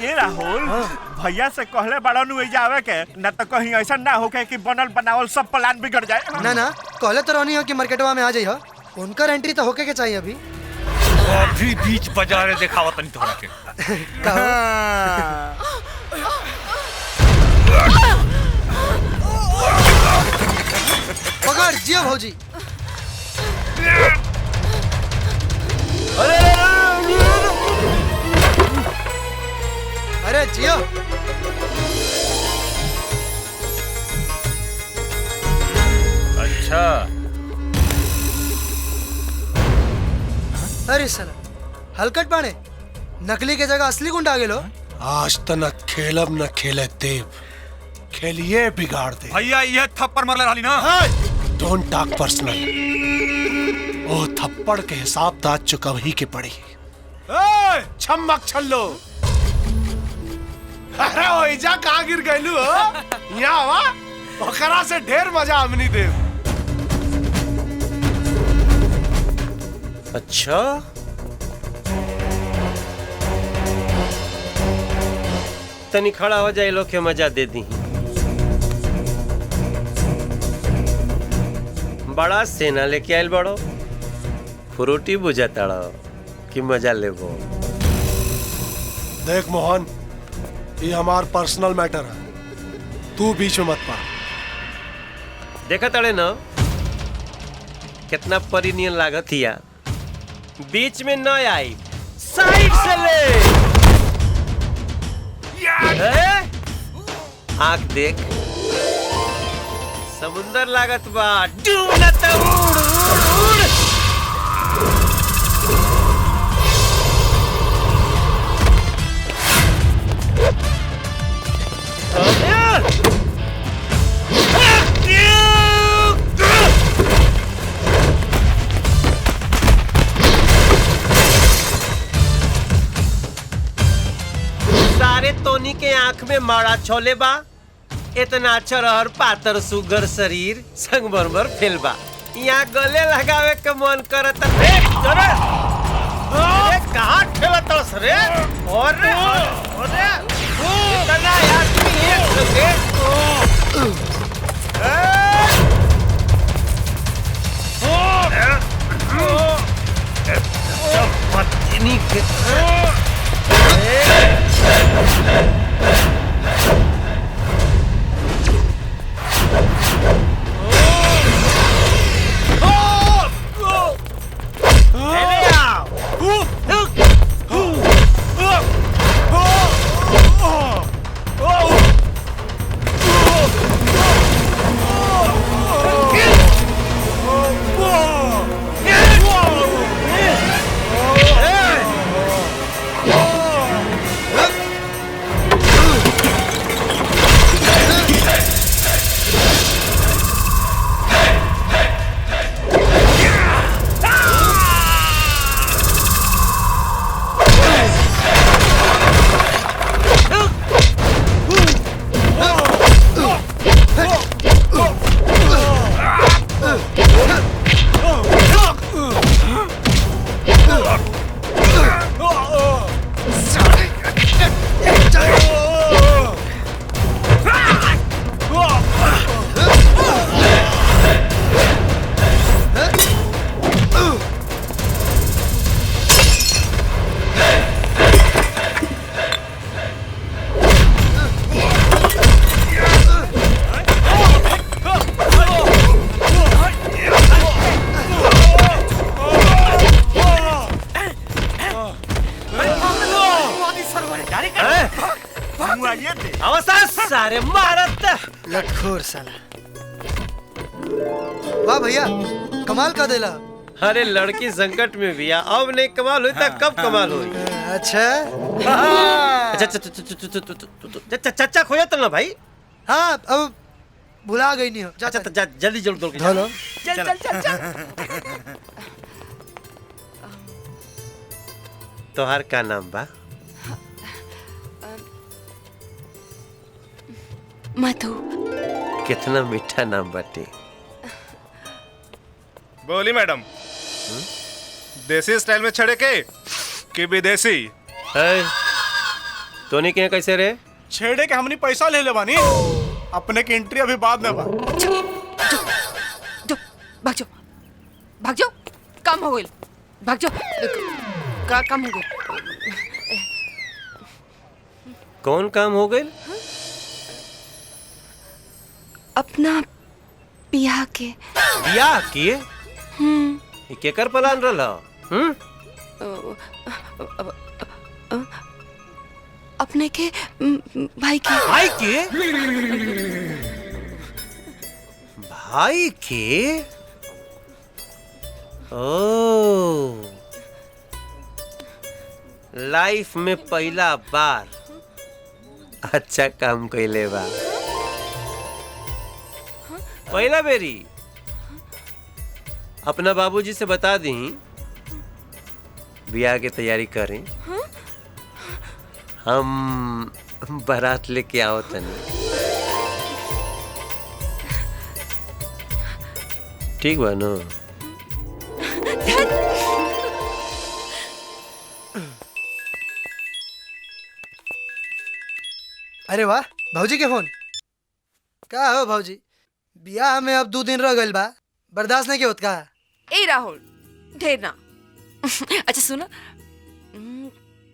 Speaker 17: ए राहुल, भैया से कहले बड़ा नु एजा आवे के, ना तो कहीं ऐसा ना होके कि बनल बनावल सब प्लान बिगड़ जाए।
Speaker 7: ना ना, कहले तो रहनी हो कि मार्केटवा में आ जाई हो। उनका एंट्री तो होके के चाहिए अभी।
Speaker 2: अभी बीच बाजार दिखावत नहीं तोरा के।
Speaker 7: पकड़ जियो भौजी। अरे जियो।
Speaker 2: अच्छा
Speaker 7: अरे साला हलकट पाने, नकली के जगह असली गुंडा आ गेलो।
Speaker 1: आज तो न खेलब न खेले देव, खेलिए बिगाड़ दे।
Speaker 2: भैया ये थप्पड़ मारले रहली ना।
Speaker 1: Don't talk personal. ओ थप्पड़ के हिसाब तो आज चुका ही के पड़ी। छम्मक छल्लो, अरे ओइजा कहाँ गिर गइलू हो? यहाँ वा, ओकरा से ढेर मजा हमनी देव।
Speaker 13: अच्छा तनी खड़ा हो जाए, लोग के मजा दे दी। बड़ा सेना लेके आयल बड़ो, फ्रूटी बुझाताड़ो कि मजा लेबो।
Speaker 1: देख मोहन, ये हमार पर्सनल मैटर है, तू बीच में मत पा।
Speaker 13: देखा तड़े न कितना परिनियन लागत हिया। बीच में न आई, साइड से ले। आँख देख, समुंदर लागत बा। डूब न त उड़ उड़ उड़। सारे तोनी के आंख में माड़ा छोले बा। इतना चरहर पातर सुगर शरीर संगमरमर फेल बा। यहाँ गले लगावे के मन करत। कहाँ खेलत रे? और इतना आदमी एक संगे। पत्नी के
Speaker 7: साला। वाह भैया, कमाल का देला।
Speaker 13: अरे लड़की संकट में भी अब नहीं कमाल हुई तो कब कमाल हुई?
Speaker 7: अच्छा
Speaker 13: अच्छा चचा खोया तो ना भाई।
Speaker 7: हाँ अब भुला गई नहीं हो।
Speaker 13: जा जल्दी जल्दी दौड़ के
Speaker 7: चलो
Speaker 14: चल चल चल
Speaker 13: तोहार का नाम बा?
Speaker 14: मधु।
Speaker 13: कितना मीठा नाम बाटे।
Speaker 9: बोली मैडम, देसी स्टाइल में छड़े के कि विदेशी?
Speaker 13: तोनी के कैसे रे?
Speaker 21: छेड़े के हमनी पैसा ले ले बानी, अपने की एंट्री अभी बाद में बा।
Speaker 14: भाग जाओ भाग जाओ, काम हो गई, भाग जाओ। का काम हो गई?
Speaker 13: कौन काम हो गई?
Speaker 14: अपना बियाह के।
Speaker 13: बियाह किए? केकर प्लान रहला?
Speaker 14: अपने के भाई के।
Speaker 13: भाई के? भाई के? ओ, लाइफ में पहला बार अच्छा काम कैले बा। पहला बेरी अपना बाबूजी से बता दी ब्याह की तैयारी करें। हम बारात लेके आओ तनी। ठीक बा नो?
Speaker 7: अरे वाह, भाऊजी के फोन। क्या हो भाऊजी, बियाह में अब 2 दिन रह गइल बा, बर्दाश्त नहीं के होत का?
Speaker 14: ए राहुल, ढेर ना। अच्छा सुनो,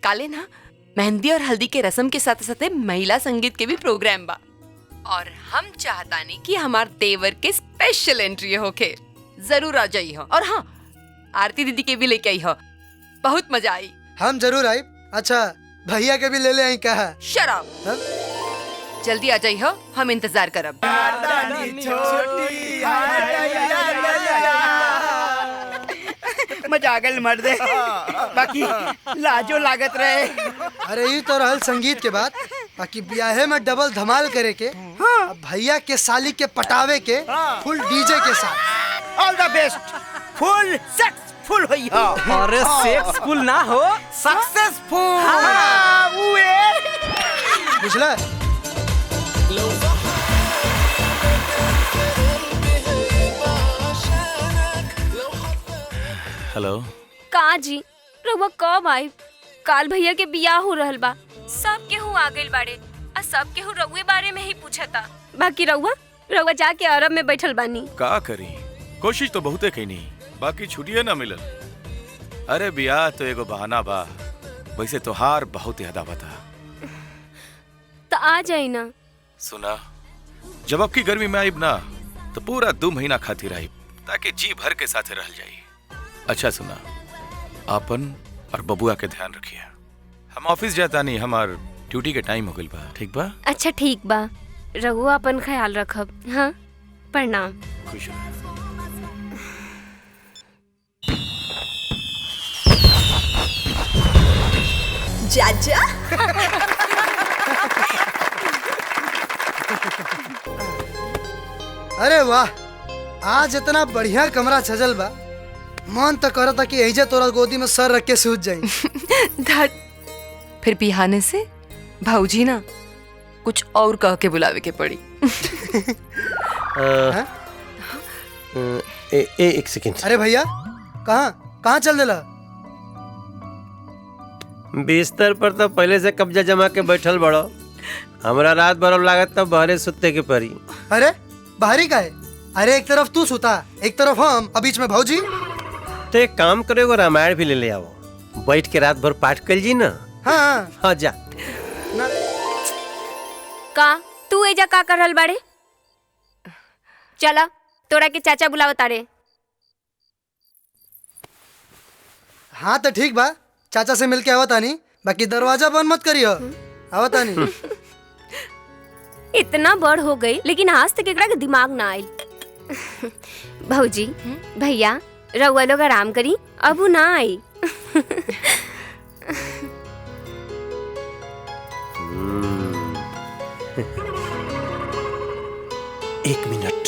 Speaker 14: काले ना मेहंदी और हल्दी के रस्म के साथ साथ महिला संगीत के भी प्रोग्राम बा, और हम चाहतानी कि हमार देवर के स्पेशल एंट्री होके। जरूर आ जाई हो। और हाँ, आरती दीदी के भी लेके आई हो, बहुत मजा आई।
Speaker 7: हम जरूर आई। अच्छा भैया के भी ले ले आई कहा?
Speaker 14: शराब। जल्दी आ जाई हो, हम इंतजार करब।
Speaker 15: मजा आ गई मर्दे, बाकी लाजो लागत रहे।
Speaker 7: अरे ये तो रहल संगीत के बाद, बाकी ब्याहे में डबल धमाल करे के। अब भैया के साली के पटावे के फुल डीजे के साथ।
Speaker 15: ऑल द बेस्ट, फुल सक्सेसफुल होई हो।
Speaker 6: अरे सेक्सफुल ना हो, सक्सेसफुल।
Speaker 15: हाँ,
Speaker 7: बुझला?
Speaker 3: हेलो।
Speaker 12: का जी रउआ कब आई? काल भैया के बियाह हो रहल बा, सब केहू आ गइल बाड़े, आ सब केहू रउए बारे में ही पूछता। बाकी रउआ जाके अरब में बैठल बानी।
Speaker 10: का करी, कोशिश तो बहुते कईनी, बाकी छुट्टिए ना मिलल। अरे बियाह तो एगो बहाना बा, वैसे तोहार बहुत याद आवता।
Speaker 12: तो आ जाई ना।
Speaker 10: सुना, जब अब की गर्मी में आईब ना तो पूरा 2 महीना खातिर आईब, ताकि जी भर के साथे रह जाई। अच्छा सुना, आपन और बबुआ के ध्यान रखिए। हम ऑफिस जाता नहीं, हमार ड्यूटी के टाइम हो गइल बा। ठीक बा?
Speaker 12: अच्छा ठीक बा, रउआ अपन ख्याल रखब। हाँ, प्रणाम।
Speaker 10: खुश रह।
Speaker 5: चाचा।
Speaker 7: अरे वाह, आज इतना बढ़िया कमरा सजल बा, मन तो करता कि एजे तोरा गोदी में सर रख के सूत जाई।
Speaker 14: फिर बिहाने से भाऊजी ना कुछ और कह के बुलावे के पड़ी।
Speaker 13: एक सेकंड।
Speaker 7: अरे भैया, कहाँ चल देला?
Speaker 13: बिस्तर पर तो पहले से कब्जा जमा के बैठल बड़ो, हमरा रात भर लागत तब बहरे सुते के पड़ी।
Speaker 7: अरे बाहरी का है? अरे एक तरफ तू सुता, एक तरफ हम, और बीच में भौजी।
Speaker 13: तो एक काम करो, एगो रामायण भी ले ले आओ, बैठ के रात भर पाठ कर जी ना।
Speaker 7: हाँ
Speaker 13: हाँ जा।
Speaker 12: का तू एजा का कर रहल बाड़े? चला, तोरा के चाचा बुलावता रे।
Speaker 7: हाँ तो ठीक बा, चाचा से मिलके आवतानी, बाकी दरवाजा बंद मत करियो। आवतानी।
Speaker 12: इतना बड़ हो गई लेकिन आज तक एकरा के दिमाग ना आयल। भौजी भैया रउआ लोग आराम करी, अब उ ना आई।
Speaker 1: एक मिनट।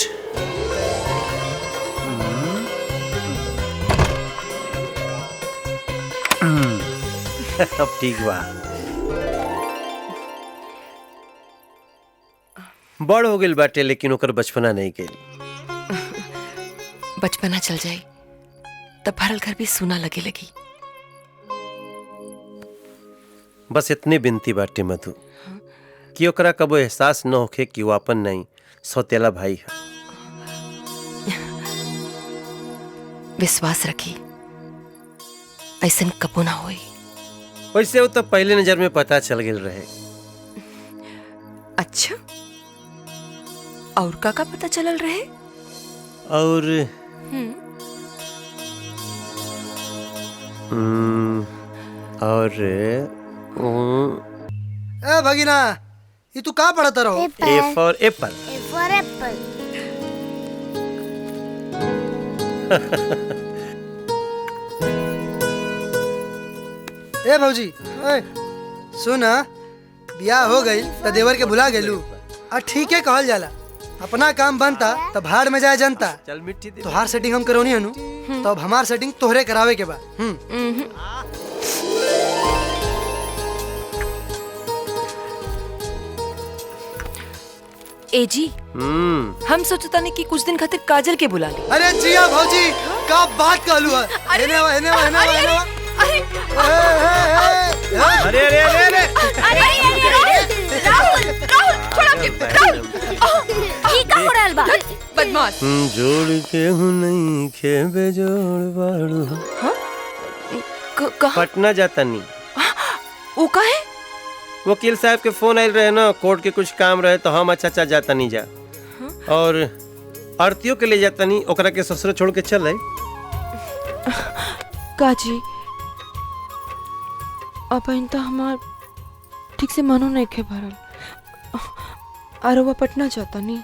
Speaker 13: अब ठीक बा। बड़ हो गइल बाटे लेकिन ओकर बचपना नहीं गइल।
Speaker 14: बचपना चल जाई तब भरल घर भी सुना लगे लगी।
Speaker 13: बस इतने बिनती बाटे मधु कि ओकरा कबो एहसास न होखे कि वो अपन नहीं सौतेला भाई है।
Speaker 14: विश्वास रखी ऐसन कबो ना होई।
Speaker 13: वैसे वो तो पहले नजर में पता चल गया रहे।
Speaker 14: अच्छा और का पता चलल रहे?
Speaker 13: और
Speaker 7: ए भगीना ये तू कहाँ पढ़ता रहो?
Speaker 13: A for Apple.
Speaker 7: ए भौजी ए सुन, बियाह हो गई तो देवर के भुला गेलू। आ ठीक है कहल जाला, अपना काम बनता तब भाड़ में जाए जनता।
Speaker 13: चल मिट्टी दे।
Speaker 7: तोहार सेटिंग हम करौनी हनु तो अब हमार सेटिंग तोहरे करावे के बा।
Speaker 14: ए जी हम सोचता नहीं कि कुछ दिन खातिर काजल के बुला ले।
Speaker 7: अरे जिया भौजी का बात कहलू है। हेने वा हेने वा हेने वा हेने वा।
Speaker 13: अरे अरे अरे
Speaker 14: राहुल छोड़ के राहुल
Speaker 12: की का हो रहल बा?
Speaker 14: बदमाश।
Speaker 13: जोड़ के हूँ नहीं खेबे जोड़ बाड़ू। पटना जाता नहीं।
Speaker 14: वो का है?
Speaker 13: वकील साहब के फोन आयल रहे ना, कोर्ट के कुछ काम रहे तो हम अच्छा जाता नहीं जा। और आरतियों के ले जाता नहीं, ओकरा के ससुर छोड़ के चल
Speaker 8: काजी अब इन तो हमार ठीक से मनो नहीं खे भरल। आरोबा पटना जाता नहीं।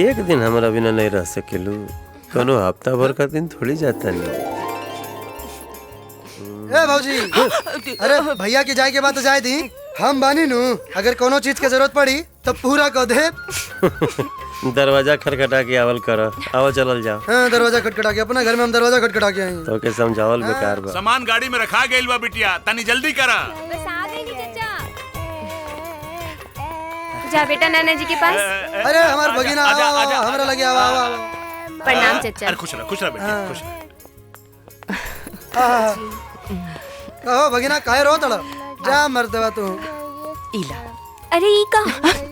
Speaker 13: एक दिन हमारा बिना नहीं रह सकेलू, कोनो हफ्ता भर का दिन थोड़ी जाता नहीं।
Speaker 7: ए भौजी अरे भैया के जाए के बाद तो जाए दी, हम बानी नू। अगर कोनो चीज के जरूरत पड़ी तो पूरा कह दे।
Speaker 13: दरवाजा खटखटा के आवल कर, आओ चलल जाओ।
Speaker 7: हाँ दरवाजा खटखटा के, अपना घर में हम दरवाजा खटखटा के आए।
Speaker 13: तो के समझावल बेकार बा।
Speaker 3: सामान गाड़ी में रखा गइल बा बिटिया, तनी जल्दी करा।
Speaker 12: बस आ गई चाचा। जा बेटा नाना जी के पास।
Speaker 7: अरे हमार भगीना हमरा लगे आवा आवा।
Speaker 12: प्रणाम चाचा।
Speaker 3: अरे खुश रह बेटा, खुश रह।
Speaker 7: कहो भगीना काहे रो तड़ा? जा मर्दवा तू।
Speaker 14: इला
Speaker 12: अरे ई का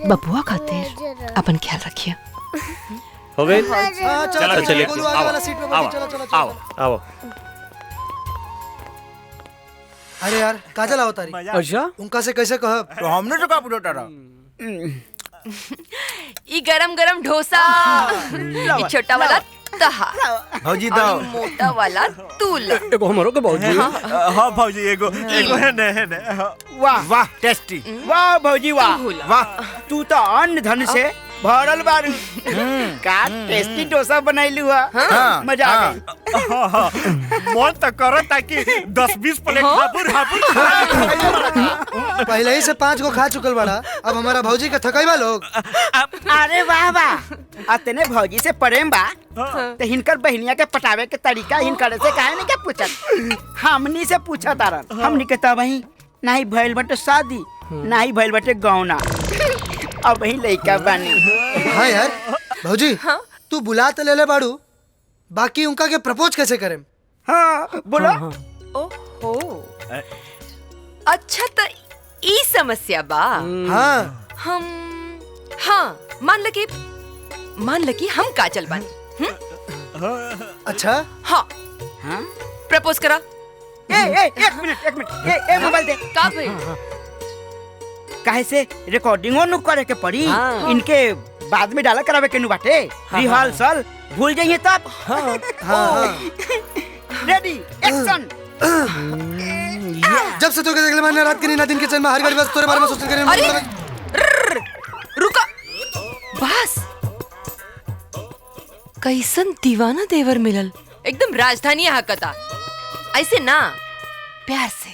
Speaker 14: बबुआ खातिर अपन ख्याल रखिए।
Speaker 13: हो गई?
Speaker 7: चलो
Speaker 13: चलिए
Speaker 7: बोलो आगे वाला सीट पे बैठो। चलो चलो
Speaker 13: आओ आओ।
Speaker 7: अरे यार काजल आओ तारी।
Speaker 15: अच्छा
Speaker 7: उनका से कैसे कह?
Speaker 15: तो हमने तो का पूछा रहा।
Speaker 14: ई गरम गरम डोसा, ई छोटा वाला तहा,
Speaker 15: भौजी
Speaker 14: और ई मोटा वाला तूला।
Speaker 15: एगो हमरो के भौजी।
Speaker 17: हां भौजी एगो है ने।
Speaker 15: वाह वाह टेस्टी। वाह भौजी वाह वाह, तू तो अन्न धन से भरल बारू। का टेस्टी डोसा बनैलू है, मजा आ गई।
Speaker 17: मन तो करता कि 10-20 प्लेट हापुर
Speaker 7: पहले ही से 5 को खा चुकल बड़ा, अब हमारा भौजी का थकाई बा लोग।
Speaker 15: अरे वाह वाह, अतने भौजी से प्रेम बा तो हिनकर बहनिया के पटावे के तरीका हिनकर से काहे नहीं के पूछत? हमनी से पूछा तारन। हमनी के तब वही नहीं भइल बटे शादी, नहीं भइल बटे गौना, अब वही लइका बानी।
Speaker 7: हाँ यार भौजी तू बुला तो ले ले बाड़ू, बाकी उनका के प्रपोज कैसे करें?
Speaker 15: हाँ बोलो।
Speaker 14: ओहो अच्छा तो ई समस्या बा।
Speaker 7: हाँ
Speaker 14: हाँ मान ल कि हम काजल बानी।
Speaker 7: अच्छा
Speaker 14: हाँ प्रपोज करा।
Speaker 15: एक मिनट ए मोबाइल दे।
Speaker 14: का भाई
Speaker 15: काहे से रिकॉर्डिंगो नु करे के पड़ी। इनके बाद में डाला करावे के नु बाटे। रिहर्सल भूल जाइए तब।
Speaker 7: हाँ
Speaker 15: रेडी एक्शन।
Speaker 7: जब से तो के देख ले मैंने रात के नींद दिन के चैन में हर घड़ी बस तोरे बारे में सोचते करे।
Speaker 14: रुका बस कैसन दीवाना देवर मिलल, एकदम राजधानी हकता। ऐसे ना प्यार से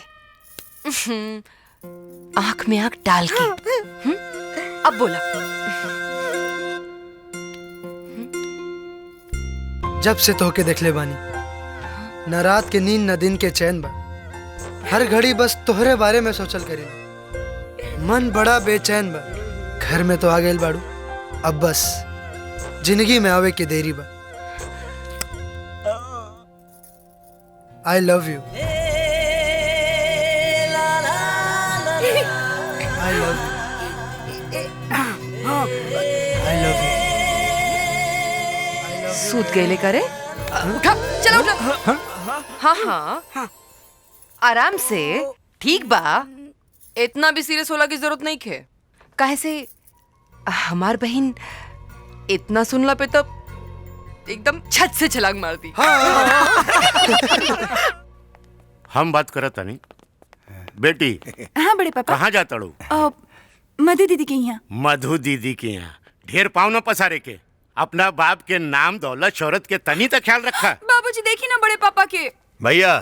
Speaker 14: आंख में आंख डाल के। अब बोला।
Speaker 7: जब से तो के देख ले बानी, न रात के नींद न दिन के चैन बा, हर घड़ी बस तोहरे बारे में सोचल करी। मन बड़ा बेचैन बा, घर में तो आ गए बाड़ू, अब बस जिंदगी में आवे के देरी बा। I love you. I love you. I love you.
Speaker 14: सूत गए करे। उठा, चलो उठा। हाँ हाँ आराम से। ठीक बा, इतना भी सीरियस होला की जरूरत नहीं है। काहे से हमार बहन इतना सुनला पे तब एकदम छत से छलांग मार दी।
Speaker 20: हम बात करत नहीं बेटी।
Speaker 4: हाँ बड़े पापा।
Speaker 20: कहाँ जाता रू?
Speaker 4: मधु दीदी के यहाँ।
Speaker 20: मधु दीदी के यहाँ ढेर पाँव न पसारे के। अपना बाप के नाम दौलत शोहरत के तनी तक ख्याल रखा।
Speaker 14: बाबूजी देखी ना बड़े पापा के।
Speaker 23: भैया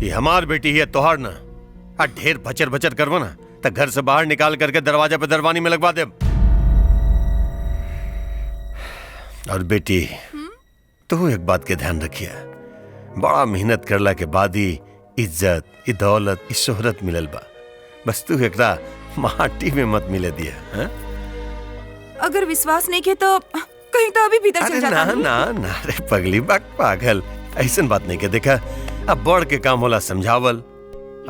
Speaker 23: ये हमार बेटी है, तोहार ना। ढेर भचर भचर करवो ना तो घर से बाहर निकाल करके दरवाजा पे दरवानी में लगवा दे। और बेटी तू एक बात के ध्यान रखिए, बड़ा मेहनत करला के बाद ही इज्जत, ई दौलत, ई शोहरत मिलल बा। बस तू एकरा माटी में मत मिले दिया। हाँ?
Speaker 4: अगर विश्वास नहीं के तो कहीं तो अभी भीतर चल जाता।
Speaker 23: ना ना ना रे पगली बाग पागल, ऐसन बात नहीं के। देखा अब बड़ के काम होला समझावल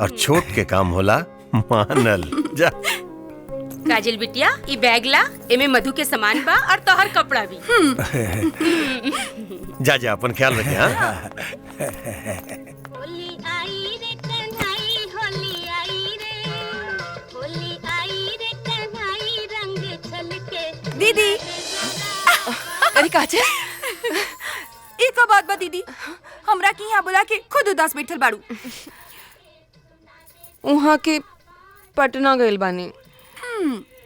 Speaker 23: और छोट के काम होला मानल। जा
Speaker 11: काजल बिटिया, ई बैग ला, एमे मधु के सामान बा और तोहर कपड़ा भी।
Speaker 23: जा जा अपन ख्याल रखे। हाँ
Speaker 4: दीदी।
Speaker 14: अरे काजल,
Speaker 4: एक बात बा दीदी, हमरा के यहाँ बुला के खुद उदास बैठल बाड़ू।
Speaker 14: वहाँ के पटना गइल बानी।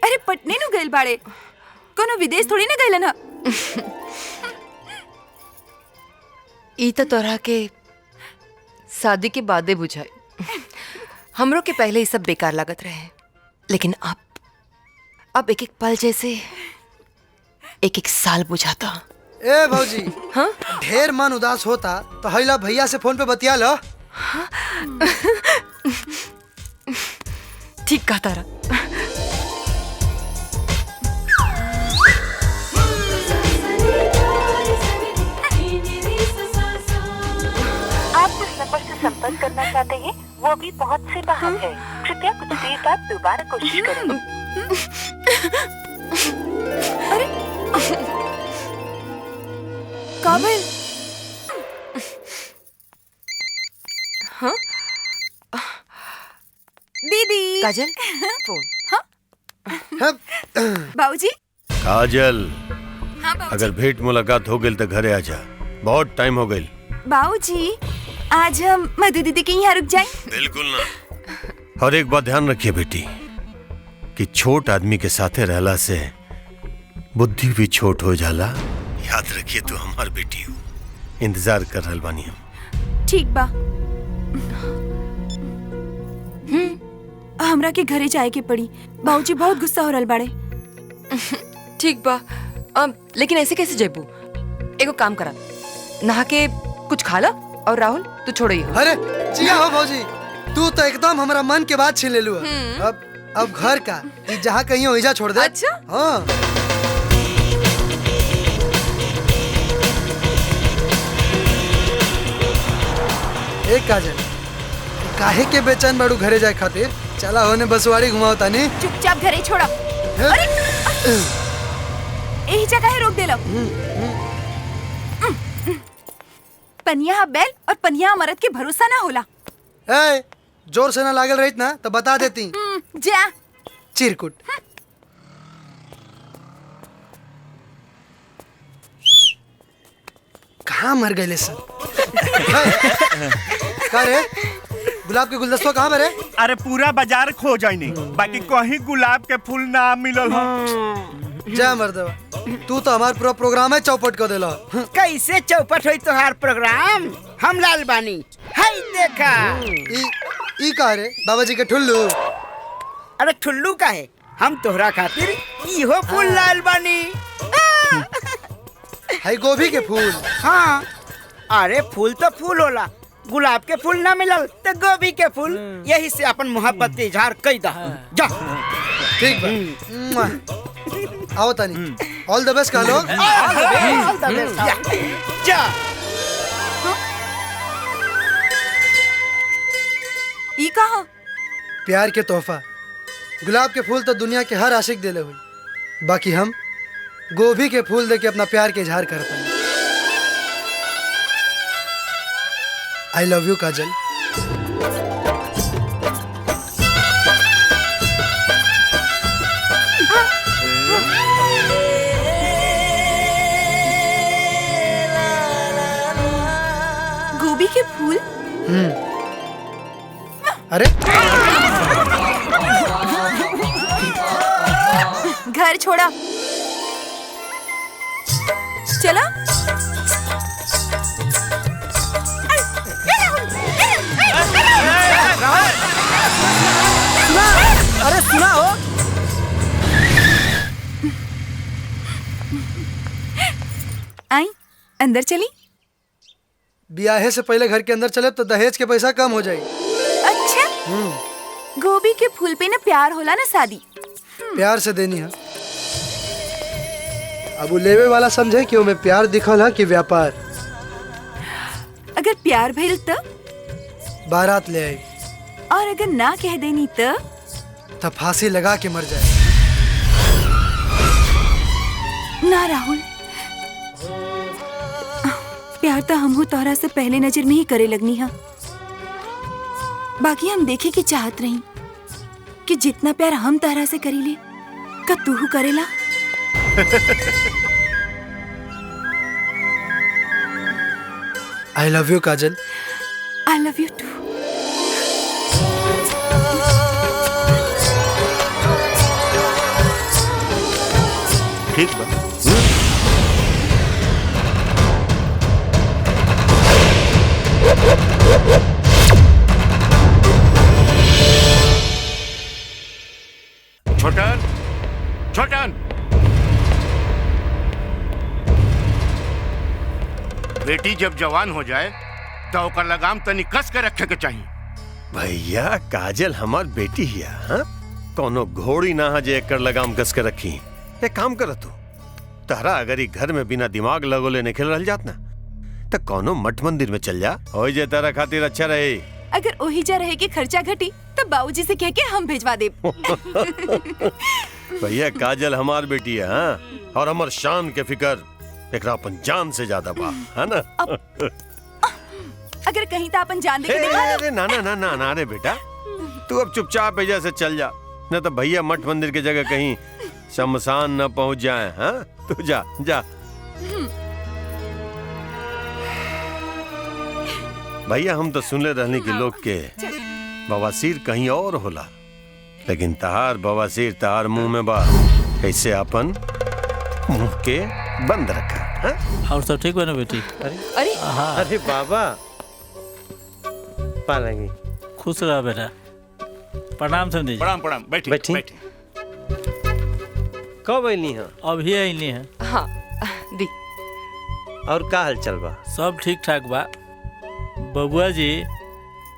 Speaker 4: अरे पटने नु गइल बाड़े, कोनो विदेश थोड़ी ना गइलन।
Speaker 14: ई तो तोरा के शादी के बादे बुझाए। हमरों के पहले ये सब बेकार लागत रहे, लेकिन अब एक एक पल जैसे एक एक साल बुझाता।
Speaker 7: ए भौजी, हाँ? ढेर मन उदास होता तो हैला भैया से फोन पे बतिया लो।
Speaker 14: ठीक कहा तारा।
Speaker 19: आप जिस नंबर से संपर्क करना चाहते हैं वो अभी पहुंच से बाहर है। कृपया कुछ देर बाद दोबारा कोशिश करें।
Speaker 4: अरे काबिल।
Speaker 14: हाँ
Speaker 4: दीदी।
Speaker 14: काजल फोन।
Speaker 4: हाँ बाबूजी।
Speaker 23: काजल,
Speaker 4: हाँ बाबूजी।
Speaker 23: अगर भेंट मुलाकात हो गई तो घरे आ जा, बहुत टाइम हो गई।
Speaker 4: बाबूजी आज हम मधु दीदी के यहाँ रुक जाएं?
Speaker 23: बिल्कुल ना। और एक बात ध्यान रखिए बेटी कि छोट आदमी के साथे रहला से बुद्धि भी छोट हो जाला। याद रखिए तू हमार बेटी हो, इंतजार कर रहल बानी हम।
Speaker 4: ठीक बा। हमरा के घरे जाए के पड़ी, बाबूजी बहुत गुस्सा हो रहल बाड़े।
Speaker 14: ठीक बा, लेकिन ऐसे कैसे जेबू? एगो काम करा, नहा के कुछ खा ला और राहुल तू छोड़ो।
Speaker 7: अरे जिया हो भौजी, तू तो एकदम हमारा मन के बात छीन ले लू। अब घर का जहाँ कहीं हो छोड़ दे।
Speaker 14: अच्छा
Speaker 7: हाँ। एक काजल, काहे के बेचैन बाड़ू घरे जाए खातिर? चला होने बसवाड़ी घुमाओ तानी।
Speaker 4: चुपचाप घरे छोड़ा। अरे यही जगह है, रोक दे लो। पनिया बैल और पनिया मरद के भरोसा ना होला।
Speaker 7: ए, जोर से ना लागल रहित ना तो बता देती।
Speaker 4: जा
Speaker 7: चिरकुट। कहाँ मर गए सब? का रे? गुलाब के गुलदस्ता कहाँ बरे?
Speaker 17: अरे पूरा बाजार खो जाइनी, बाकी कहीं गुलाब के फूल ना मिलल हो।
Speaker 7: जय मर्दवा, तू तो हमार पूरा प्रोग्राम है चौपट कर देला।
Speaker 15: कैसे चौपट हुई तोहार प्रोग्राम? हम लाल बानी, हाय देखा।
Speaker 7: ई का रे बाबा जी के ठुल्लू?
Speaker 15: अरे ठुल्लू का है, हम तोहरा खातिर इहो फूल लाल बानी।
Speaker 7: है गोभी के फूल?
Speaker 15: हाँ, अरे फूल तो फूल होला, गुलाब के फूल ना मिलल तो गोभी के फूल। यही से अपन मोहब्बत के इजहार कई दा। जा
Speaker 7: ठीक बा, आओ तानी। ऑल द बेस्ट कह लो।
Speaker 15: ऑल द बेस्ट। जा
Speaker 4: ई कहा?
Speaker 7: प्यार के तोहफा। गुलाब के फूल तो दुनिया के हर आशिक देले हुई, बाकी हम गोभी के फूल दे के अपना प्यार के इजहार करते हैं। आई लव यू काजल।
Speaker 4: गोभी के फूल?
Speaker 7: अरे
Speaker 4: घर छोड़ा, चला।
Speaker 7: अरे सुना हो,
Speaker 4: आई अंदर चली।
Speaker 7: ब्याहे से पहले घर के अंदर चले तो दहेज के पैसा कम हो जाएगी।
Speaker 4: अच्छा, गोभी के फूल पे ना प्यार होला ना शादी।
Speaker 7: प्यार से देनी है। अब वो लेवे वाला समझे कि मैं प्यार दिखल है कि व्यापार।
Speaker 4: अगर प्यार भइल तो
Speaker 7: बारात ले आई,
Speaker 4: और अगर ना कह देनी तो
Speaker 7: फांसी लगा के मर जाए।
Speaker 4: ना राहुल, प्यार तो हमहू तोहरा से पहले नजर में ही करे लगनी है। बाकी हम देखे की चाहत रही कि जितना प्यार हम तोहरा से करी ले का तू करेला।
Speaker 7: I love you Kajal.
Speaker 4: I love you too.
Speaker 23: ठीक बा। छोटन, छोटन, बेटी जब जवान हो जाए तो ओकर लगाम तनी कस के रखे के चाहिए। भैया काजल हमार बेटी हिया, हाँ? कोनो घोड़ी ना है जे एकर लगाम कस के रखी। एक काम कर तू, तारा अगर ही घर में बिना दिमाग लगोले नहीं खेल रह जात ना, तो कोनो मठ मंदिर में चल जा, हो जे तारा खातिर अच्छा रहे।
Speaker 4: अगर ओही जा रहे कि खर्चा घटी तो बाबूजी से कह के हम भेजवा दे।
Speaker 23: भैया काजल हमार बेटी है, हाँ? और हमार शान के फिकर एकरा अपन जान से ज्यादा बा, है ना?
Speaker 4: अगर कहीं तो अपन जान दे के दिखा दो।
Speaker 23: अरे ना ना ना ना ना रे बेटा, तू अब चुपचाप भैया से चल जा, न तो भैया मठ मंदिर की जगह कहीं शमशान न पहुंच जाए। हाँ, तू जा जा। भैया हम तो सुनले रहने की लोग के बवासीर कहीं और होला, लेकिन तहार बवासीर तहार मुंह में बा। कैसे अपन मुंह के बंद रखा।
Speaker 16: और सब ठीक बा ना बेटी?
Speaker 13: अरे अरे बाबा पालेंगे।
Speaker 16: खुश रहा बेटा। प्रणाम समझी।
Speaker 3: प्रणाम प्रणाम। बैठी
Speaker 13: बैठी। कब अइली हैं?
Speaker 16: अभी अइली हैं।
Speaker 14: हाँ दी।
Speaker 13: और का हाल चल बा?
Speaker 16: सब ठीक ठाक बा बबुआ जी।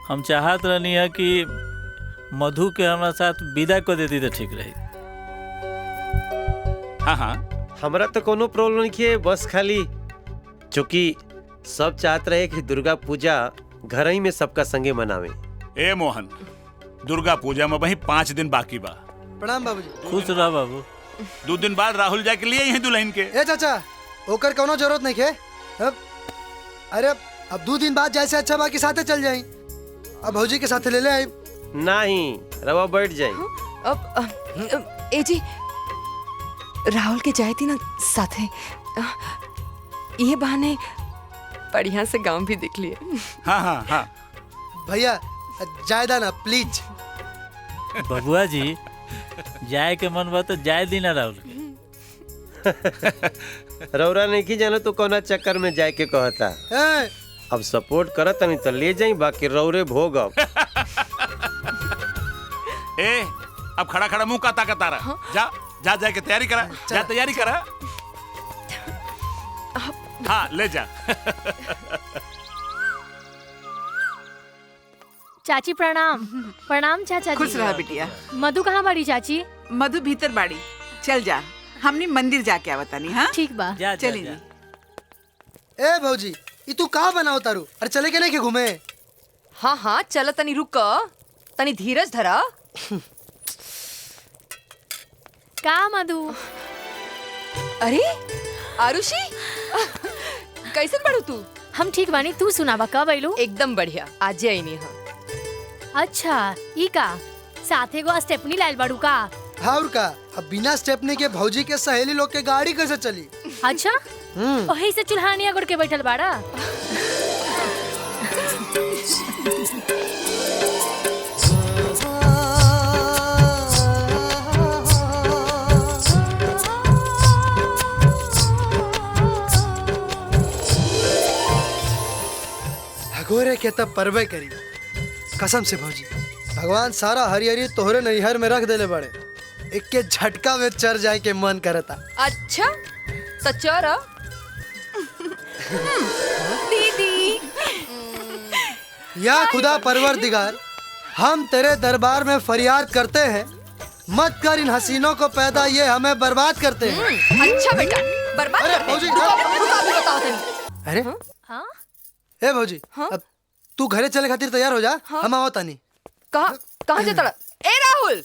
Speaker 16: हम चाहत रहनी है कि मधु के हमारे साथ विदा कर देती तो ठीक रही।
Speaker 13: हाँ हाँ, हमरा तो कोनो प्रॉब्लम नहीं है, बस खाली चूंकि सब चाहत रहे कि दुर्गा पूजा घर ही में सबका संगे मनावे।
Speaker 3: ए मोहन, दुर्गा पूजा में वही 5 दिन बाकी बा।
Speaker 7: प्रणाम बाबूजी।
Speaker 16: खुश रह बाबू।
Speaker 3: 2 दिन बाद राहुल जाके लिए यही दुल्हन के।
Speaker 7: ए चाचा, ओकर कोनो जरूरत नहीं है। अरे अब 2 दिन बाद जैसे अच्छा बाकी साथे चल जाई। अब भौजी के साथे ले ले आई।
Speaker 13: नहीं, रवा बैठ जाई।
Speaker 14: अब ए जी राहुल के जाए थी ना साथे, ये बहाने बढ़िया से गांव भी दिख लिए।
Speaker 3: हाँ हाँ हाँ।
Speaker 7: भैया जायदा ना प्लीज।
Speaker 16: बबुआ जी जाए के मन बा तो जाए दीना राहुल।
Speaker 13: रौरा नहीं की जानो तो कोना चक्कर में जाए के कहता। अब सपोर्ट करत नहीं तो ले जाई, बाकी रौरे भोगब।
Speaker 3: ए अब खड़ा खड़ा मुंह काता काता रहा। जा जा जाके तैयारी करा, जा तैयारी करा। हाँ ले जा।
Speaker 2: चाची प्रणाम। प्रणाम चाचा जी।
Speaker 18: खुश रहा बिटिया।
Speaker 2: मधु कहाँ बाड़ी चाची?
Speaker 18: मधु भीतर बाड़ी। चल जा, हमने मंदिर जाके आवतानी। हाँ
Speaker 2: ठीक बा।
Speaker 18: चली जी।
Speaker 7: ए भौजी ई तू कहाँ बनाओ तारू? अरे चले के नहीं के घूमे?
Speaker 14: हाँ हाँ चल तनी रुक, तनी धीरज धरा।
Speaker 2: का मधु?
Speaker 14: अरे आरुषि कैसन बाड़ू तू?
Speaker 2: हम ठीक बानी, तू सुनावा कब आइलू?
Speaker 14: एकदम बढ़िया, आज आई नहीं। हाँ
Speaker 2: अच्छा ई का साथे गो स्टेपनी लाइल बाड़ू का?
Speaker 7: हाँ और का, अब बिना स्टेपनी के भौजी के सहेली लोग के गाड़ी कैसे चली?
Speaker 2: अच्छा वही से चुल्हानिया गुड़ के बैठल बाड़ा।
Speaker 7: भगोरे के तब परवे करी कसम से भौजी, भगवान सारा हरिहरी तोहरे नैहर में रख देले बड़े, एक के झटका में चर जाए के मन करता।
Speaker 14: अच्छा सच्चा
Speaker 5: दीदी।
Speaker 7: या खुदा परवरदिगार, हम तेरे दरबार में फरियाद करते हैं, मत कर इन हसीनों को पैदा, ये हमें बर्बाद करते हैं।
Speaker 14: अच्छा बेटा बर्बाद
Speaker 7: अरे
Speaker 14: करते
Speaker 7: भौजी,
Speaker 14: हैं। रुको अभी बताओ तनी।
Speaker 7: अरे
Speaker 2: हाँ
Speaker 7: ए भौजी, अब तू घरे चले खातिर तैयार हो जा। हम आओ तानी।
Speaker 14: कहाँ जाता? ए राहुल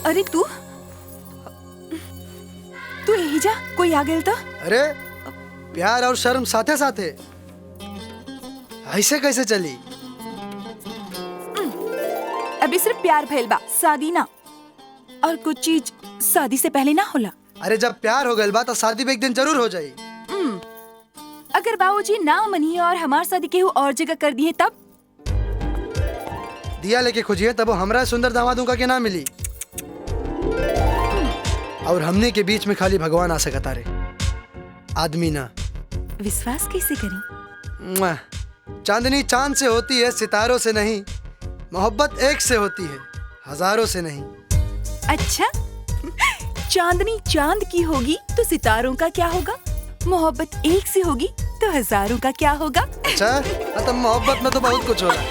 Speaker 5: अरे तू यही जा, कोई आ गया था?
Speaker 7: अरे प्यार और शर्म साथे साथे, ऐसे कैसे चली?
Speaker 5: अभी सिर्फ प्यार भइल बा, शादी ना। और कुछ चीज शादी से पहले ना होला।
Speaker 7: अरे जब प्यार हो गइल बा तो शादी भी एक दिन जरूर हो जाई।
Speaker 5: अगर बाबूजी ना मनिए और हमार शादी केहू और जगह कर दिए तब?
Speaker 7: दिया लेके खोजिए तब वो हमरा सुंदर दामादों का के ना मिली, और हमने के बीच में खाली भगवान आ सकता रे, आदमी ना।
Speaker 5: विश्वास कैसे करी?
Speaker 7: मुआ। चांदनी चांद से होती है, सितारों से नहीं। मोहब्बत एक से होती है, हजारों से नहीं।
Speaker 5: अच्छा चांदनी चांद की होगी तो सितारों का क्या होगा? मोहब्बत एक से होगी तो हजारों का क्या होगा?
Speaker 7: अच्छा तो मोहब्बत में तो बहुत कुछ होगा।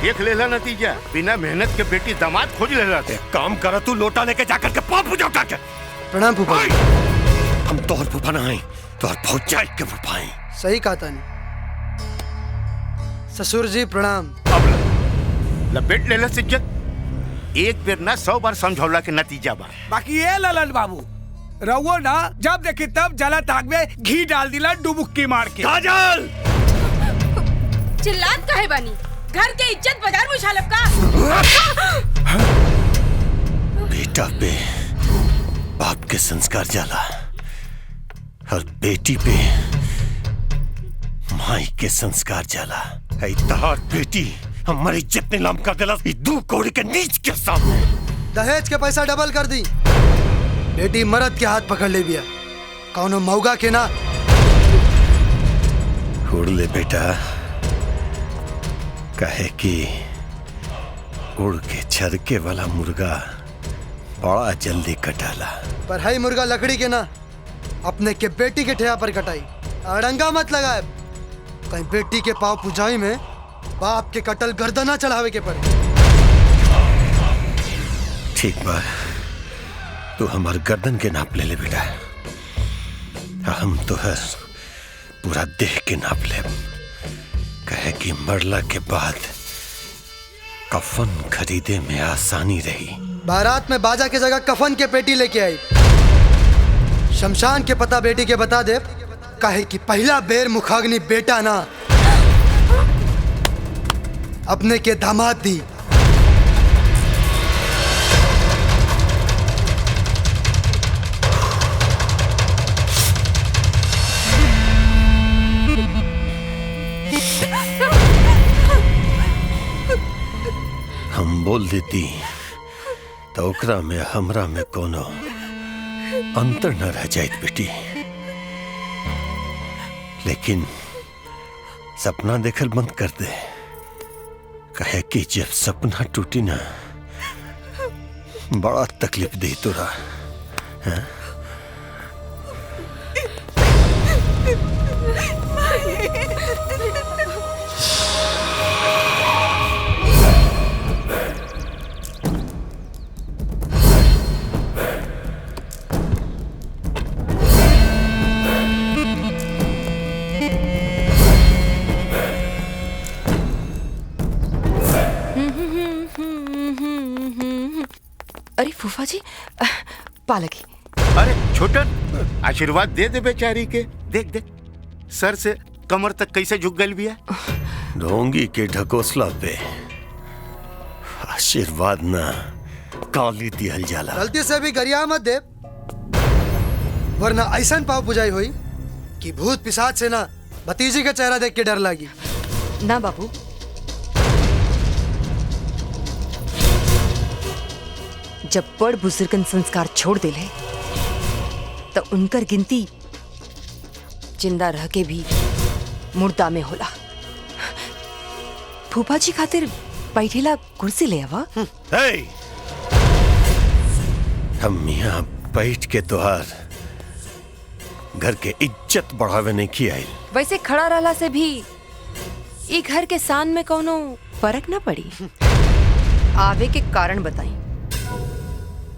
Speaker 20: देख लेला नतीजा, बिना मेहनत के बेटी दामाद खोज लेला। काम करा तू, लोटा लेके जाकर के पाप पूजा उठा के।
Speaker 7: प्रणाम फूफा।
Speaker 23: हम तोहर फूफा ना हैं, तोहर भौजाई के फूफा हैं।
Speaker 7: सही कहा तानी। ससुर जी प्रणाम।
Speaker 20: अब लपेट लेला इज्जत, एक बेर ना 100 बार समझौला के नतीजा बा।
Speaker 6: बाकी ये ललन बाबू रवो ना, जब देखी तब जला ताग में घी डाल दिला डुबुक्की मार के।
Speaker 20: काजल
Speaker 11: चिल्लात काहे बानी? घर के इज्जत बाजार में उछालब का?
Speaker 23: बेटा पे बाप के संस्कार जाला और बेटी पे माई के संस्कार जाला। ऐ तहार बेटी हमारी इज्जत नीलाम कर देला, दू कौड़ी के नीच के सामने।
Speaker 7: दहेज के पैसा डबल कर दी, बेटी मर्द के हाथ पकड़ ले बिया, कौनो मौगा के ना।
Speaker 23: उड़ ले बेटा, कहे कि उड़ के छरके वाला मुर्गा बड़ा जल्दी कटाला।
Speaker 7: पर है मुर्गा लकड़ी के ना, अपने के बेटी के ठेया पर कटाई। अड़ंगा मत लगाए, कहीं बेटी के पाँव पुजाई में बाप के कटल गर्दना चढ़ावे के पड़े।
Speaker 23: ठीक बा, तू हमार गर्दन के नाप ले बेटा। हम तो है पूरा देह के नाप ले, कहे कि मरला के बाद कफन खरीदे में आसानी रही।
Speaker 7: बारात में बाजा की जगह कफन के पेटी लेके आई। शमशान के पता बेटी के बता दे, कहे कि पहला बेर मुखाग्नि बेटा ना अपने के दामाद दी।
Speaker 23: हम बोल देती तो ओकरा में हमरा में कोनो अंतर न रह जाए बेटी, लेकिन सपना देखल बंद कर दे। कहे कि जब सपना टूटी ना बड़ा तकलीफ दी तोरा। हाँ?
Speaker 14: अरे फूफा जी, पालकी।
Speaker 20: अरे छोटन, आशीर्वाद दे दे बेचारी के। देख देख सर से कमर तक कैसे झुक गई बिया।
Speaker 23: ढोंगी के ढकोसला पे आशीर्वाद ना काली दिहल जाला।
Speaker 7: गलती से भी गरिया मत दे, वरना ऐसा पाव पुजाई हुई कि भूत पिशाच से ना भतीजी का चेहरा देख के डर लगी।
Speaker 14: ना बाबू, जब बड़ बुजुर्गन संस्कार छोड़ दिले तो उनकर गिनती जिंदा रह के भी मुर्दा में होला। फूफा जी खातिर बैठेला कुर्सी ले आवा।
Speaker 23: हम यहाँ बैठ के तोहार घर के इज्जत बढ़ावे नहीं की आई।
Speaker 14: वैसे खड़ा रहला से भी ई घर के शान में कोनो फर्क ना पड़ी। आवे के कारण बताई।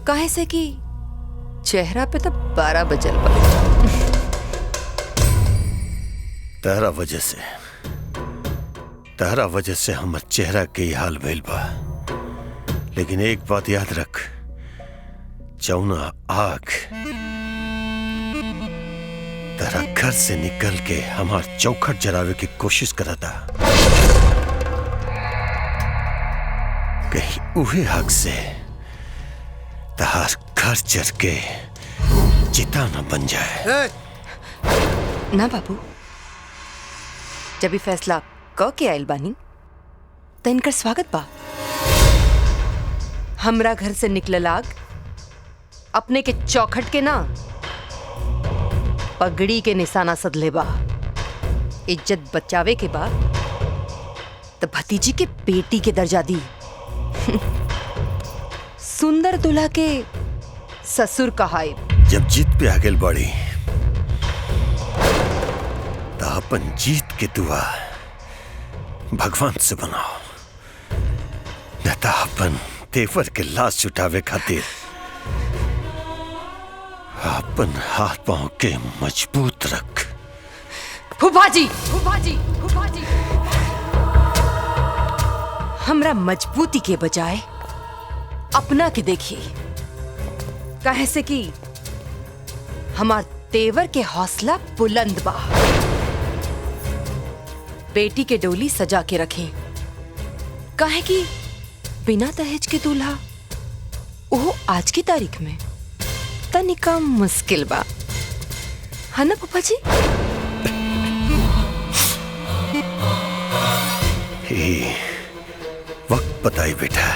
Speaker 14: काहे से कि चेहरा पे तो 12 बजल बा।
Speaker 23: तहरा वजह से हमर चेहरा के ही हाल भइल बा। लेकिन एक बात याद रख, जौना आग तेरा घर से निकल के हमार चौखट जरावे की कोशिश करता, कहीं उहे आग से तहार घर जर के चिता न बन जाए।
Speaker 14: ना बाबू, जब भी फैसला क के आयल बानी तो इनकर स्वागत बा। हमरा घर से निकलल आग अपने के चौखट के ना पगड़ी के निशाना सदले बा। इज्जत बचावे के बा तो भतीजी के बेटी के दर्जा दी। सुंदर दुल्हा के ससुर कहाई।
Speaker 23: जब जीत पे आगे बढ़ी तो अपन जीत के दुआ भगवान से बनाओ, न तो अपन तेवर के लाश छुटावे खातिर अपन हाथ पांव के मजबूत रख।
Speaker 14: फूफा जी, हमरा मजबूती के बजाय अपना के देखिए। काहे से कि हमार तेवर के हौसला बुलंद बा। बेटी के डोली सजा के रखें, काहे कि बिना दहेज के दूल्हा वो आज की तारीख में तनिका मुश्किल बा, है ना पापा जी?
Speaker 23: वक्त बताई बेटा।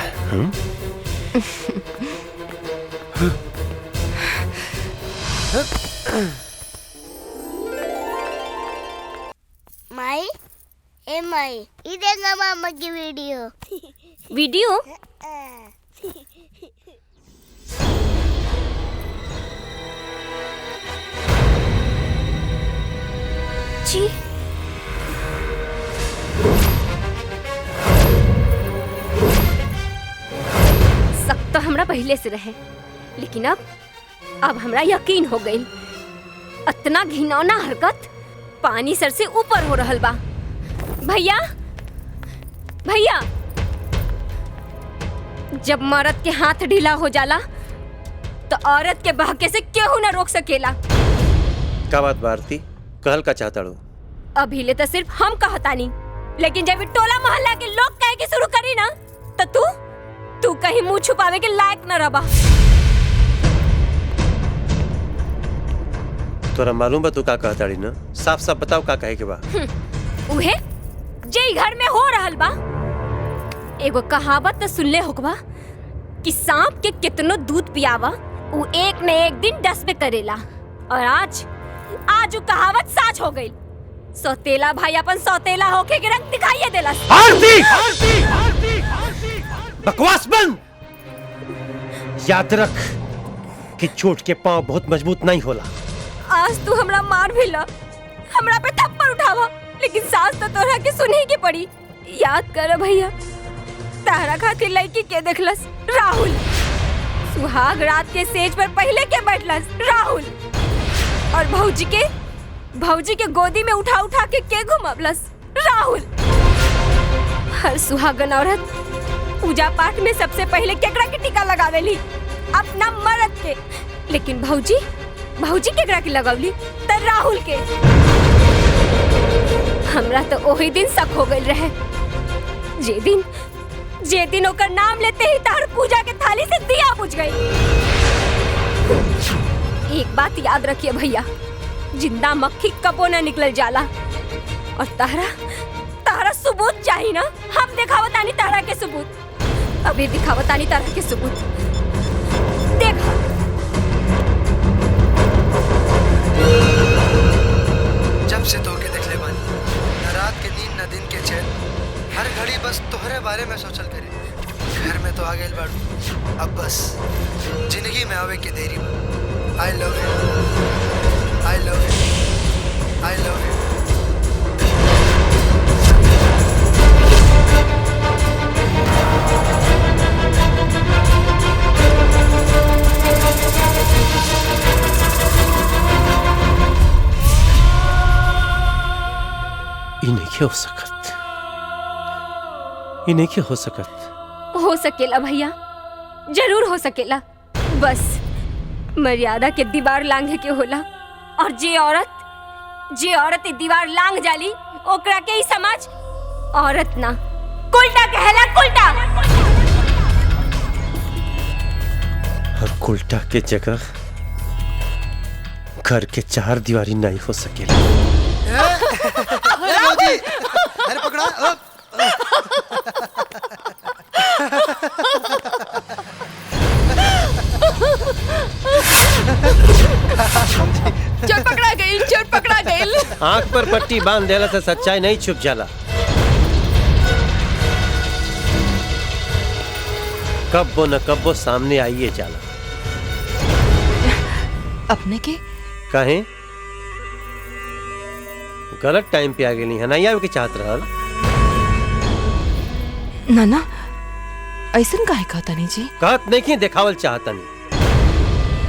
Speaker 9: माई, ए माई, ये देखना मामा की वीडियो।
Speaker 12: वीडियो? जी सख्त हम हमरा पहले से रहे, लेकिन अब हमरा यकीन हो गई। इतना घिनौना हरकत पानी सर से ऊपर हो रहल बा। भैया भैया, जब मर्द के हाथ ढीला हो जाला तो औरत के बहके से केहू ना रोक सकेला।
Speaker 13: का बात भारती, कहल का चाहता रो?
Speaker 12: अभी ले तो सिर्फ हम कहतानी, लेकिन जब ये टोला मोहल्ला के लोग कहे के शुरू करी ना तो तू कहीं मुंह छुपावे के लायक न रबा।
Speaker 13: तोरा मालूम बा तू का कहताड़ी ना? साफ साफ बताओ का कहे के बा।
Speaker 12: उहे जे घर में हो रहल बा। एगो कहावत तो सुनले होकबा कि सांप के कितनो दूध पियावा वो एक न एक दिन डस पे करेला, और आज वो कहावत सच हो गई। सौतेला भाई अपन सौतेला होके के रंग दिखाइए देला।
Speaker 13: बकवास बंद। याद रख कि चोट के पांव बहुत मजबूत नहीं होला।
Speaker 12: आज तू हमरा मार भी ला, हमरा पे थप्पड़ उठावा, लेकिन सास तो तोरा के सुने के पड़ी। याद कर भैया, तारा खातिर लड़की के देखलस राहुल। सुहाग रात के सेज पर पहले के बैठलस राहुल, और भौजी के गोदी में उठा के घुमावलस राहुल। हर सुहागन औरत पूजा पाठ में सबसे पहले केकरा के टीका लगावेली? अपना मर्द के। लेकिन भौजी केकरा के लगावली? त राहुल के। हमरा तो ओही दिन शक हो गई रहे, जे दिन ओकर नाम लेते ही तार पूजा के थाली से दिया बुझ गई। एक बात याद रखिए भैया, जिंदा मक्खी कबो न निकल जाला, और तारा सबूत चाहिए ना। हम दिखावतानी तारा के सबूत, अभी दिखावतानी तारा के सबूत। देखा
Speaker 7: जब से तोके देखले बानी, न रात के नींद न दिन के चैन, हर घड़ी बस तोहरे बारे में सोचल करे। घर में तो आ गइल बाड़ू, अब बस जिंदगी में आवे के देरी बा। आई love you, I love you, I love you.
Speaker 13: इन्हें हो सकत।
Speaker 12: हो सकेला भैया, जरूर हो सकेला। बस मर्यादा के दीवार लांघे के होला, और जे औरत दीवार लांघ जाली ओकरा के ही समाज औरत ना कुलटा कहला। कुलटा
Speaker 13: और कुलटा के जगह घर के चार दीवारी नहीं हो सकेला।
Speaker 7: अरे पकड़ा।
Speaker 14: चोर पकड़ा गई।
Speaker 13: आंख पर पट्टी बांध देला से सच्चाई नहीं छुप जाला। कब्बो न कब्बो सामने आइए जाला।
Speaker 14: अपने के
Speaker 13: कहें गलत टाइम पे आ गई है ना, या के चाहत रहल।
Speaker 14: नाना ऐसन काहे कहता नहीं जी?
Speaker 13: कहत नहीं कि देखावल चाहता नहीं।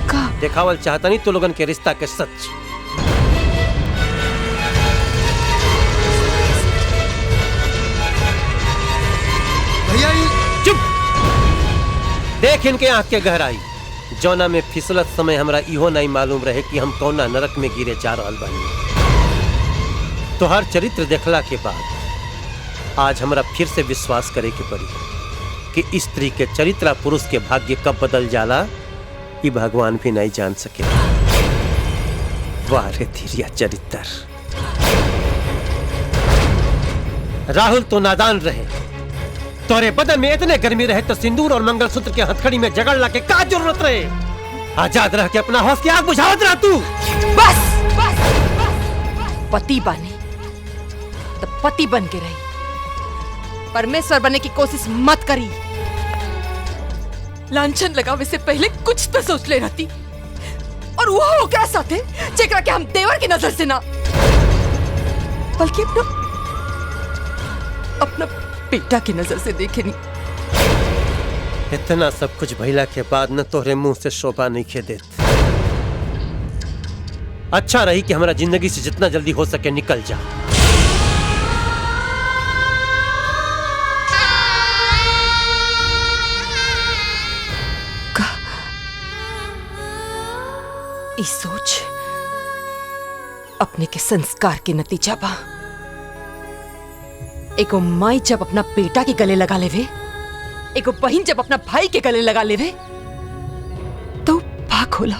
Speaker 14: का
Speaker 13: देखावल चाहता नहीं तो लोगन के रिश्ता के सच।
Speaker 7: भैया
Speaker 13: चुप। देख इनके आंख के गहराई, जौना में फिसलत समय हमरा इहो नहीं मालूम रहे कि हम कौना नरक में गिरे जा रहल बानी। तो हर चरित्र देखला के बाद आज हमरा फिर से विश्वास करे के पड़ी कि स्त्री के चरित्र पुरुष के भाग्य कब बदल जाला ये भगवान भी नहीं जान सके। वाह रे धीरिया चरित्र। राहुल तो नादान रहे, तोरे बदन में इतने गर्मी रहे तो सिंदूर और मंगलसूत्र के हथकड़ी में जगड़ ला के का जरूरत रहे? आजाद रह के अपना हौस की आग बुझावत रह तू।
Speaker 14: बस पति बने तो पति बन के रही, परमेश्वर बनने की कोशिश मत करी। लांछन लगावे से पहले कुछ तो सोच ले रहती, और वो ओकरा साथे जेकरा के हम देवर की नजर से ना बल्कि अपना बेटा की नजर से देखे नहीं।
Speaker 13: इतना सब कुछ भइला के बाद न तोहरे मुंह से शोभा नहीं खे देत। अच्छा रही कि हमारा जिंदगी से जितना जल्दी हो सके निकल जा।
Speaker 14: इस सोच अपने के संस्कार के नतीजा बा। एगो माई जब अपना बेटा के गले लगा लेवे, एगो बहन जब अपना भाई के गले लगा लेवे तो पाक होला,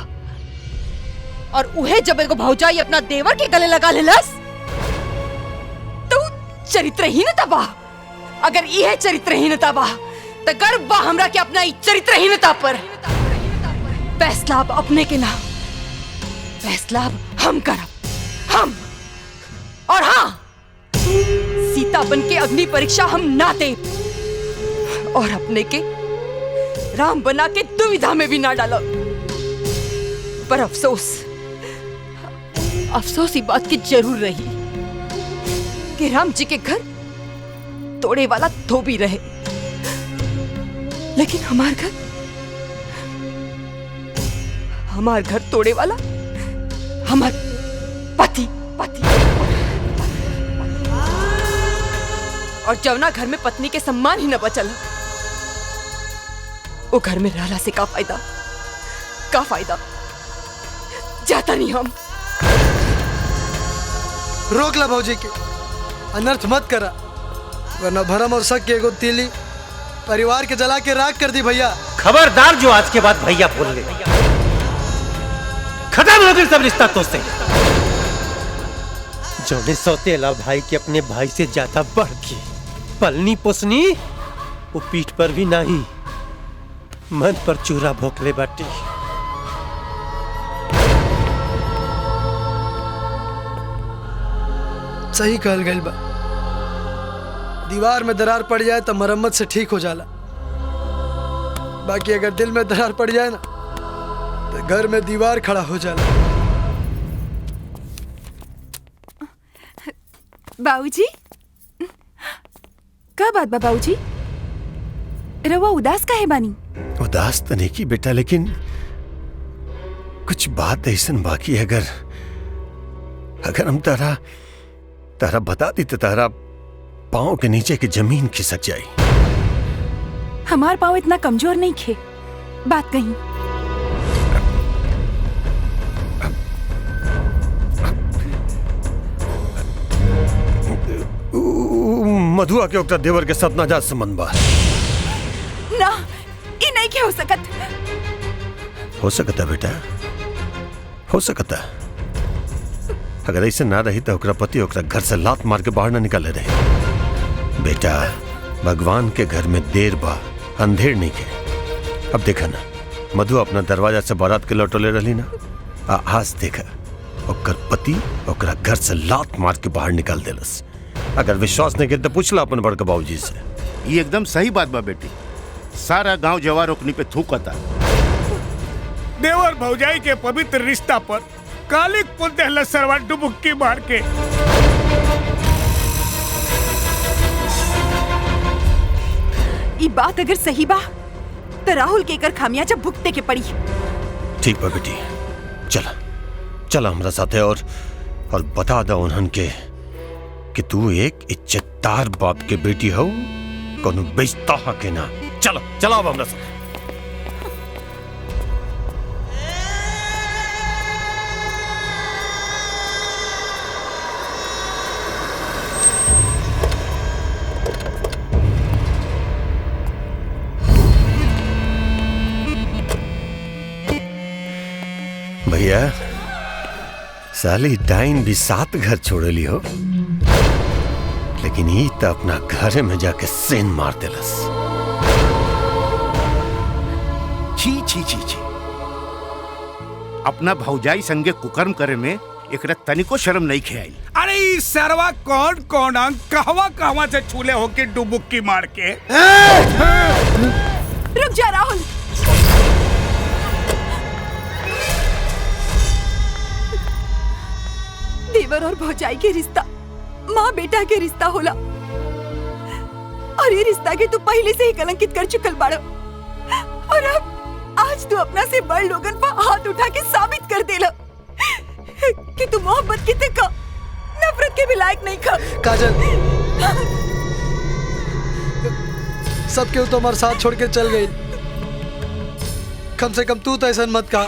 Speaker 14: और उहे जब एगो भौजाई अपना देवर के गले लगा लेलस तो चरित्रहीनता बा। अगर यह चरित्रहीनता बा तो गर्व बा हमरा के अपना चरित्रहीनता पर। फैसला अब अपने के ना, फैसला अब हम करब, हम। और हाँ, सीता बन के अग्नि परीक्षा हम ना दे और अपने के राम बना के दुविधा में भी ना डालो। पर अफसोस ई बात की जरूर रही कि राम जी के घर तोड़े वाला धोबी रहे, लेकिन हमार घर तोड़े वाला हमार पति। और जवना घर में पत्नी के सम्मान ही न बचल, वो घर में रहला से का फायदा। जाता नहीं हम।
Speaker 7: रोक ला भौजी के, अनर्थ मत करा, वरना भरम और शक के एगो तीली परिवार के जला के राख कर दी। भैया
Speaker 13: खबरदार, जो आज के बाद भैया बोल ले, खत्म हो गई सब रिश्ता तो से। जोने सौतेला भाई के अपने भाई से ज्यादा बढ़ के पलनी पोसनी, वो पीठ पर भी नहीं मन पर चूरा भोंकले बाटी।
Speaker 7: सही कहल गइल बा, दीवार में दरार पड़ जाए तो मरम्मत से ठीक हो जाला, बाकी अगर दिल में दरार पड़ जाए ना तो घर में दीवार खड़ा हो जाला।
Speaker 4: बाबूजी, का बात बा बाबूजी? रवा उदास काहे बानी?
Speaker 23: उदास तो नहीं की बेटा, लेकिन कुछ बात ऐसन बाकी है। अगर हम तारा बता दी तो तारा पाँव के नीचे की जमीन खिसक जाए।
Speaker 4: हमार पाँव इतना कमजोर नहीं खे, बात कहीं।
Speaker 23: मधुआ के ओकरा देवर के साथ नाजायज संबंध बा।
Speaker 4: ना, ई नहीं के हो सकत।
Speaker 23: हो सकता बेटा, हो सकता। अगर ऐसे ना रही तो ओकरा पति ओकरा घर से लात मार के बाहर ना निकाले रहे। बेटा, भगवान के घर में देर बा, अंधेर नहीं के। अब देखा ना, मधु अपना दरवाजा से बारात के लौटोले रही ना, आज देखा ओकर पति ओकरा घर से लात मार के बाहर निकाल देलस। अगर विश्वास नहीं करे तो पूछला अपन बड़का बाबूजी से।
Speaker 20: ये एकदम सही बात बा बेटी, सारा गांव जवार ओकनी पे थूकता।
Speaker 17: देवर भौजाई के पवित्र रिश्ता पर कालिक पुल देहला सरवा डुबुक्की मार के।
Speaker 4: ई बात अगर सही बा तो राहुल के कर खामियाजा भुगते के पड़ी।
Speaker 23: ठीक बा बेटी, चला हमरा साथे और बता दो उन्हन के कि तू एक इज्जतदार बाप के बेटी हो, कोनो बेइज्जता के ना। चलो अब हमरा साथे। भैया, साली डाइन भी 7 घर छोड़ली हो, लेकिन ई तो अपना घर में जाके सेन मार देलस।
Speaker 20: छी। अपना भौजाई संगे कुकर्म करे में एकरा तनिको शर्म नहीं खेआई।
Speaker 17: अरे ई सरवा कौन अंग कहवा से छूले होके डुबुक्की मार के।
Speaker 4: रुक जा राहुल, देवर और भौजाई के रिश्ता माँ बेटा के रिश्ता होला, और ये रिश्ता के तू पहले से ही कलंकित कर चुकल बाड़ो। और अब आज तू अपना से बड़ लोगन पर हाथ उठा के साबित कर देला कि तू मोहब्बत की का नफरत के भी लायक नहीं खा।
Speaker 7: काजल, सब केहू तो हमारे साथ छोड़ के चल गई, कम से कम तू तो ऐसा मत कहा,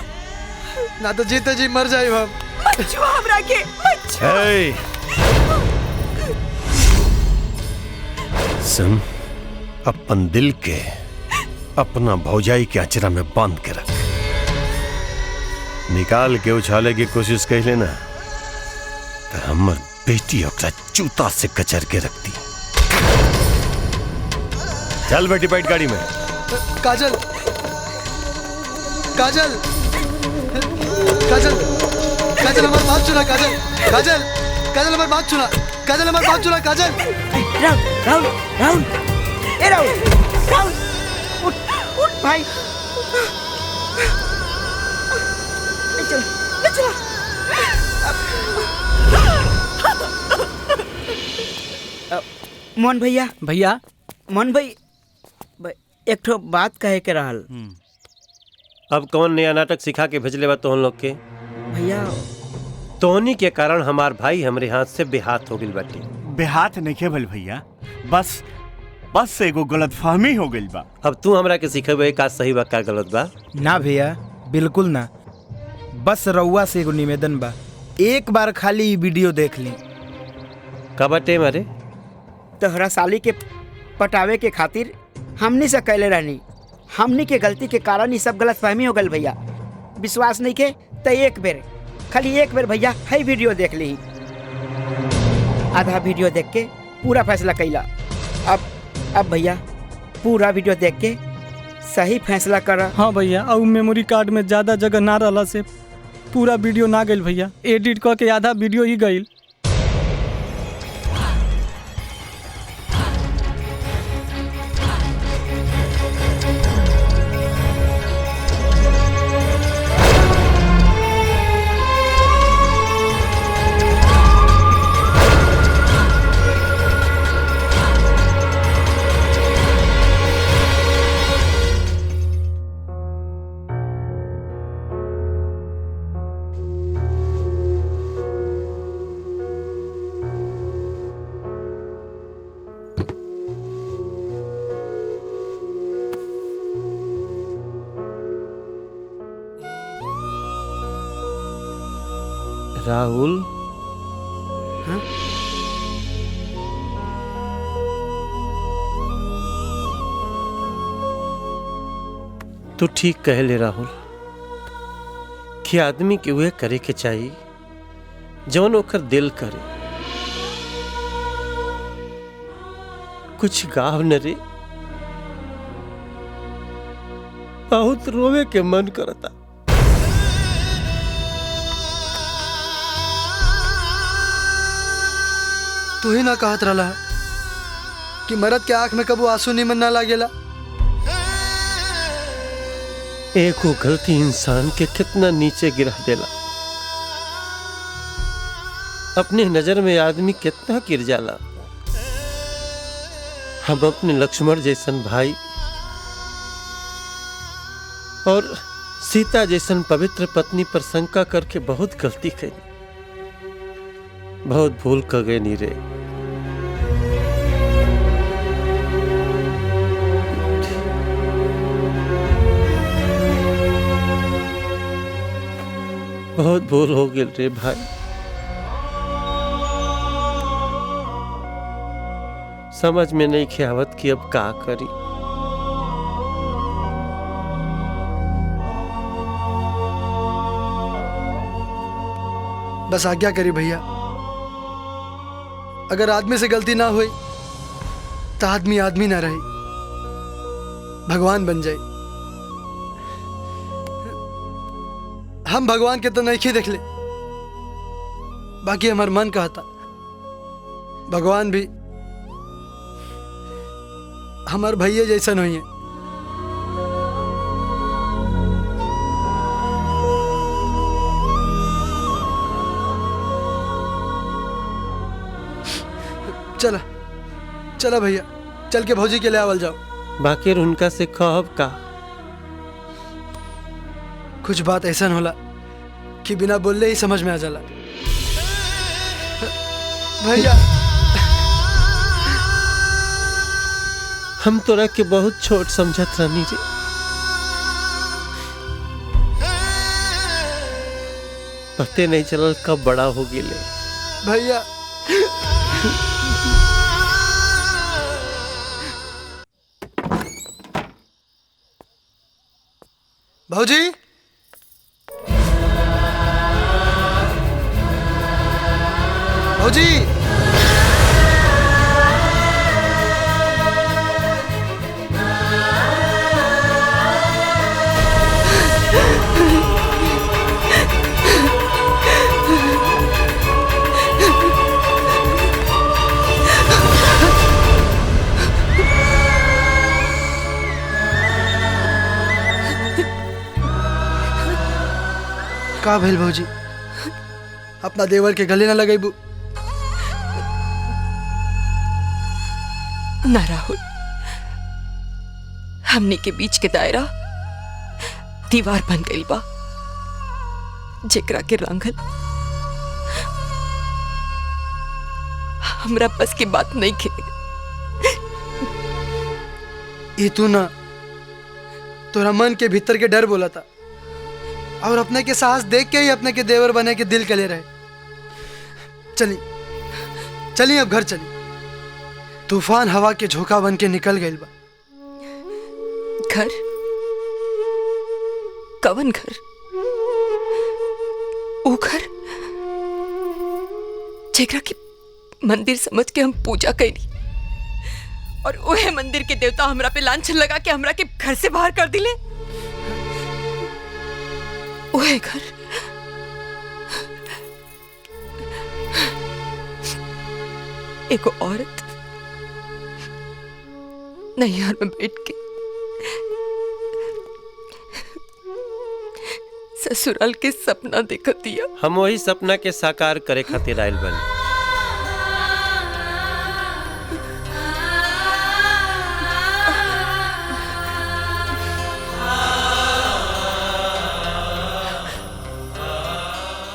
Speaker 7: ना तो जीते जी मर जाए हम।
Speaker 4: मत छुआ हमरा के, मत छुआ।
Speaker 23: सुन, अपन दिल के अपना भौजाई के अचरा में बांध के रख, निकाल के उछाले की कोशिश कर लेना तो हमर बेटी ओकरा जूता से कचर के रखती। चल बेटी, बैठ गाड़ी में।
Speaker 7: काजल, काजल, काजल, काजल हमारी बात सुना। काजल, काजल, काजल हमारी बात सुना। काजल हमारी बात सुना। काजल,
Speaker 15: राहुल, राहुल, राहुल, ए राहुल, राहुल, उठ, उठ भाई, चल, चल। मोहन भैया,
Speaker 6: भैया,
Speaker 15: मोहन भाई, एक ठो बात कहे के रहल।
Speaker 13: अब कौन नया नाटक सिखा के भेजले बा तोहन लोग के?
Speaker 15: भैया,
Speaker 13: तोहनी के कारण हमार भाई हमरे हाथ से बेहाथ हो गइल बाटे।
Speaker 17: बेहाथ नहीं भइल भैया, बस एगो गलतफहमी हो गइल बा।
Speaker 13: अब तू हमरा के सिखेबे का सही बा का गलत बा?
Speaker 10: ना भैया, बिल्कुल ना। बस रउआ से एगो निवेदन बा, एक बार खाली वीडियो देख ली।
Speaker 13: का बाटे मारे?
Speaker 15: तोहरा साली के पटावे के खातिर हमनी से कैले रहनी, हमनी के गलती के कारण ही सब गलतफहमी हो गल भैया। विश्वास नहीं के तो एक बेर, खाली एक बेर भैया है वीडियो देख ली। आधा वीडियो देख के पूरा फैसला कैला। अब भैया पूरा वीडियो देख के सही फैसला कर।
Speaker 21: हाँ भैया, और मेमोरी कार्ड में ज्यादा जगह ना रहला से पूरा वीडियो ना गइल भैया, एडिट करके आधा वीडियो ही गइल।
Speaker 13: राहुल,
Speaker 15: हाँ?
Speaker 13: तू ठीक कह ले राहुल कि आदमी के वह करे के चाहिए जौन ओकर दिल करे। कुछ गाव न रे, बहुत रोवे के मन करता।
Speaker 7: तू ही ना कहत रहा कि मर्द के आंख में कबू आंसू निमन ना लागेला।
Speaker 13: एको गलती इंसान के कितना नीचे गिरा देला। अपने नजर में आदमी कितना गिर जाला। हम अपने लक्ष्मण जैसन भाई और सीता जैसन पवित्र पत्नी पर शंका करके बहुत गलती करी, बहुत भूल कर गए नीरे। बहुत भूल हो गई रे भाई। समझ में नहीं ख्यावत कि अब का करी।
Speaker 7: बस आज्ञा करी भैया, अगर आदमी से गलती ना हुई तो आदमी आदमी ना रहे, भगवान बन जाए। हम भगवान के तो नहीं देख ले, बाकी हमार मन कहता भगवान भी हमार भैया जैसन हुई है। चला चला भैया, चल के भौजी के ले आवल जाओ।
Speaker 13: बाकी उनका से कहब का
Speaker 7: कुछ बात ऐसा होला कि बिना बोलले ही समझ में आ जाला। भैया
Speaker 13: हम तोरा के बहुत छोट समझत रहनी रे। पते नहीं चलल कब बड़ा हो गेले।
Speaker 7: भैया भौजी भौजी का भेल भौजी? अपना देवर के गले न लगेबू?
Speaker 14: ना राहुल, हमने के बीच के दायरा दीवार बन गई बा, जेकरा के रंगल हमरा बस की बात नहीं खे।
Speaker 7: ये तू ना तोरा मन के भीतर के डर बोला था और अपने के साहस देख के ही अपने के देवर बने के दिल कले रहे। चली चली अब घर चली। तूफान हवा के झोंका बन के निकल गई बा।
Speaker 14: घर? कवन घर? वो घर जेकरा की मंदिर समझ के हम पूजा कैली और ओहे मंदिर के देवता हमरा पे लांछन लगा के हमरा के घर से बाहर कर दिले। ओहे घर एगो औरत नैहर में बैठ के ससुराल के सपना देखत दिया।
Speaker 13: हम वही सपना के साकार करे खातिर आइल बनी।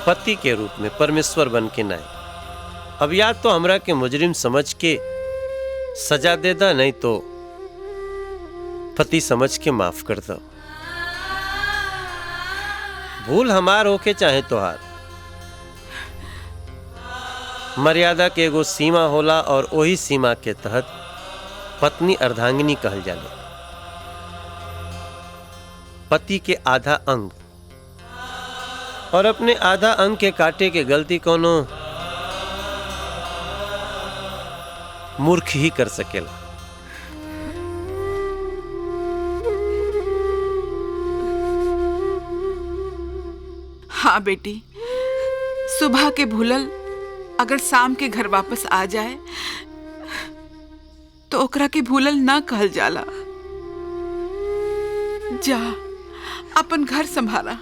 Speaker 13: पति के रूप में परमेश्वर बन के ना। अब या तो हमरा के मुजरिम समझ के सजा दे दा, नहीं तो पति समझ के माफ कर दो। भूल हमार होके चाहे तोहार, मर्यादा के एगो सीमा होला और वही सीमा के तहत पत्नी अर्धांगिनी कहल जाले। पति के आधा अंग और अपने आधा अंग के काटे के गलती कोनो मूर्ख ही कर सकेला।
Speaker 18: हाँ बेटी, सुबह के भूलल अगर शाम के घर वापस आ जाए तो ओकरा के भूलल ना कहल जाला। जा अपन घर संभाला,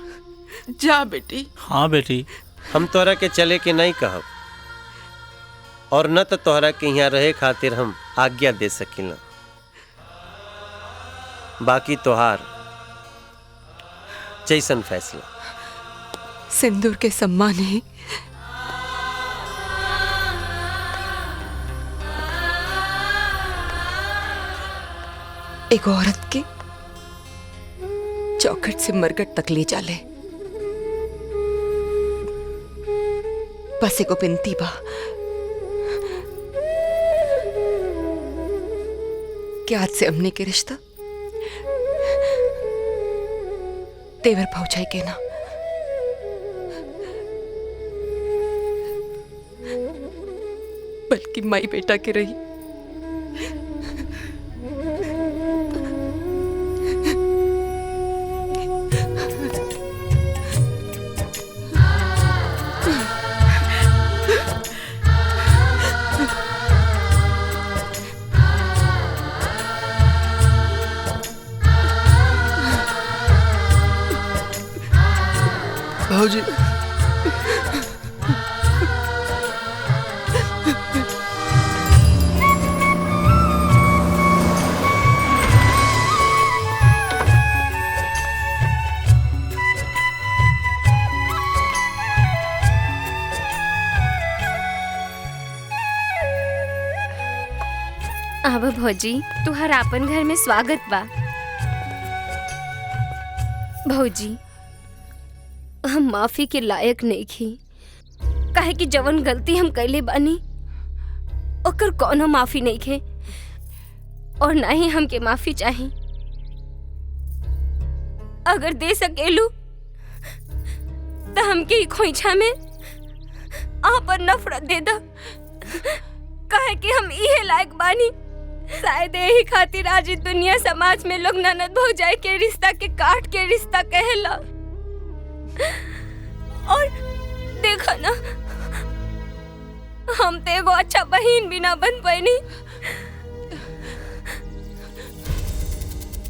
Speaker 18: जा बेटी।
Speaker 16: हाँ बेटी।
Speaker 13: हम तोहरा के चले के नहीं कहब और न तो तोहरा के यहाँ रहे खातिर हम आज्ञा दे सकिला। बाकी तोहार जैसन फैसला।
Speaker 14: सिंदूर के सम्मान ही एक औरत के चौखट से मरकट तक ले जाले। बस एगो बिनती बा कि आज से हमने के रिश्ता तेवर पहुंचाई के ना, बल्कि माई बेटा के रही।
Speaker 7: भाऊजी
Speaker 12: आवा भौजी, तुहार आपन घर में स्वागत बा। भौजी, हम माफी के लायक नहीं थी, काहे कि जवन गलती हम कैले बानी ओकर कोनो माफी नहीं खे, और ना ही हमके माफी चाही। अगर दे सकेलू तो हमके ही खोइछा में आपन नफरत दे दा, काहे कि हम इहे लायक बानी। शायद यही खातिर आज इस दुनिया समाज में लोग ननद भौजाई के रिश्ता के काट के रिश्ता कहेला। और देखा ना, हम तो एगो अच्छा बहन भी ना बन पैनी,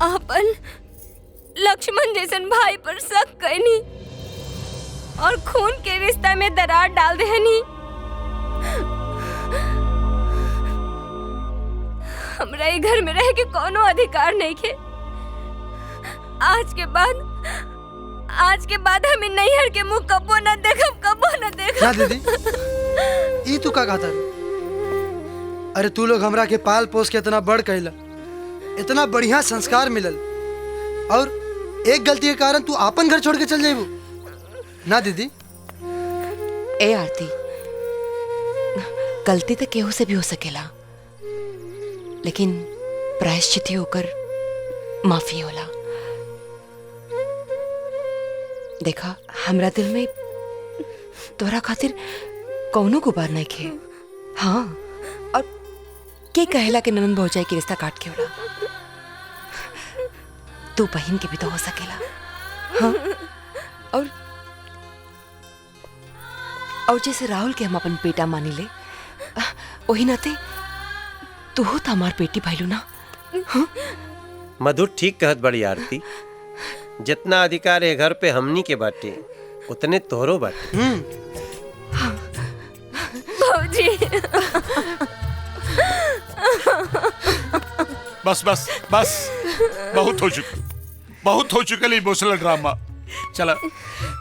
Speaker 12: आपन लक्ष्मण जैसन भाई पर शक कैनी और खून के रिश्ता में दरार डाल देहनी। हमरा ये घर में रह के कोनो अधिकार नहीं खे। आज के बाद हमें नैहर के मुंह कबो न देखब, कबो न देखब।
Speaker 7: क्या दीदी, ई तू का कहता? अरे तू लोग हमरा के पाल पोस के इतना बड़ कैला, इतना बढ़िया संस्कार मिलल, और एक गलती के कारण तू आपन घर छोड़ के चल जाइबू ना दीदी?
Speaker 14: ए आरती, गलती तो केहू से भी हो सकेला, लेकिन प्रायश्चित ही होकर माफी होला। देखा, हमरा दिल में तोरा खातिर कौनो गुबार नहीं खे। हाँ, और के कहेला के ननद भौजाई के रिश्ता काट के होला? तू बहन के भी तो हो सकेला। हाँ, और जैसे राहुल के हम अपन बेटा मानी ले, वही नाते तू हो तो हमार बेटी भाईलू ना। हाँ?
Speaker 13: मधु ठीक कहत बड़ी आरती, जितना अधिकार है घर पे हमनी के बाटे उतने तोहरो बाटे।
Speaker 12: भौजी,
Speaker 3: बस बस बस, बहुत हो चुका इमोशनल ड्रामा। चला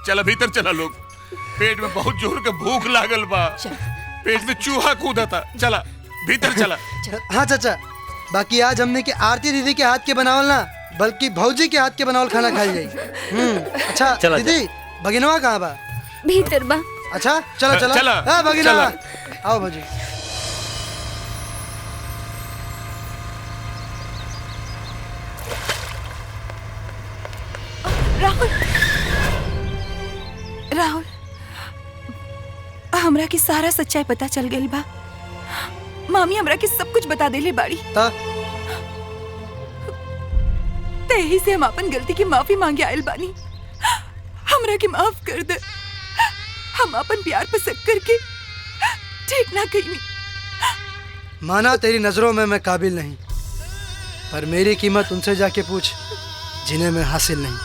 Speaker 3: चला भीतर चला, लोग पेट में बहुत जोर के भूख लागल बा, पेट में चूहा कूदा था। चला भीतर चला।
Speaker 7: हाँ चाचा, बाकी आज हमने के आरती दीदी के हाथ के बनावल ना, बल्कि भौजी के हाथ के बनावल खाना खाई जाई। अच्छा
Speaker 13: चला,
Speaker 7: दीदी, भगिनवा कहाँ बा?
Speaker 12: भीतर बा।
Speaker 7: अच्छा चलो चलो।
Speaker 3: चला,
Speaker 7: हाँ भगिनवा, आओ भौजी।
Speaker 4: राहुल, हमरा के सारा सच्चाई पता चल गई बा। मामी हमरा के सब कुछ बता देले बाड़ी। यही से हम अपन गलती की माफी मांगे आयल बानी। हमरा के माफ कर दे, हम अपन प्यार पर शक करके ठीक ना कहीं।
Speaker 7: माना तेरी नजरों में मैं काबिल नहीं, पर मेरी कीमत उनसे जाके पूछ जिन्हें मैं हासिल नहीं।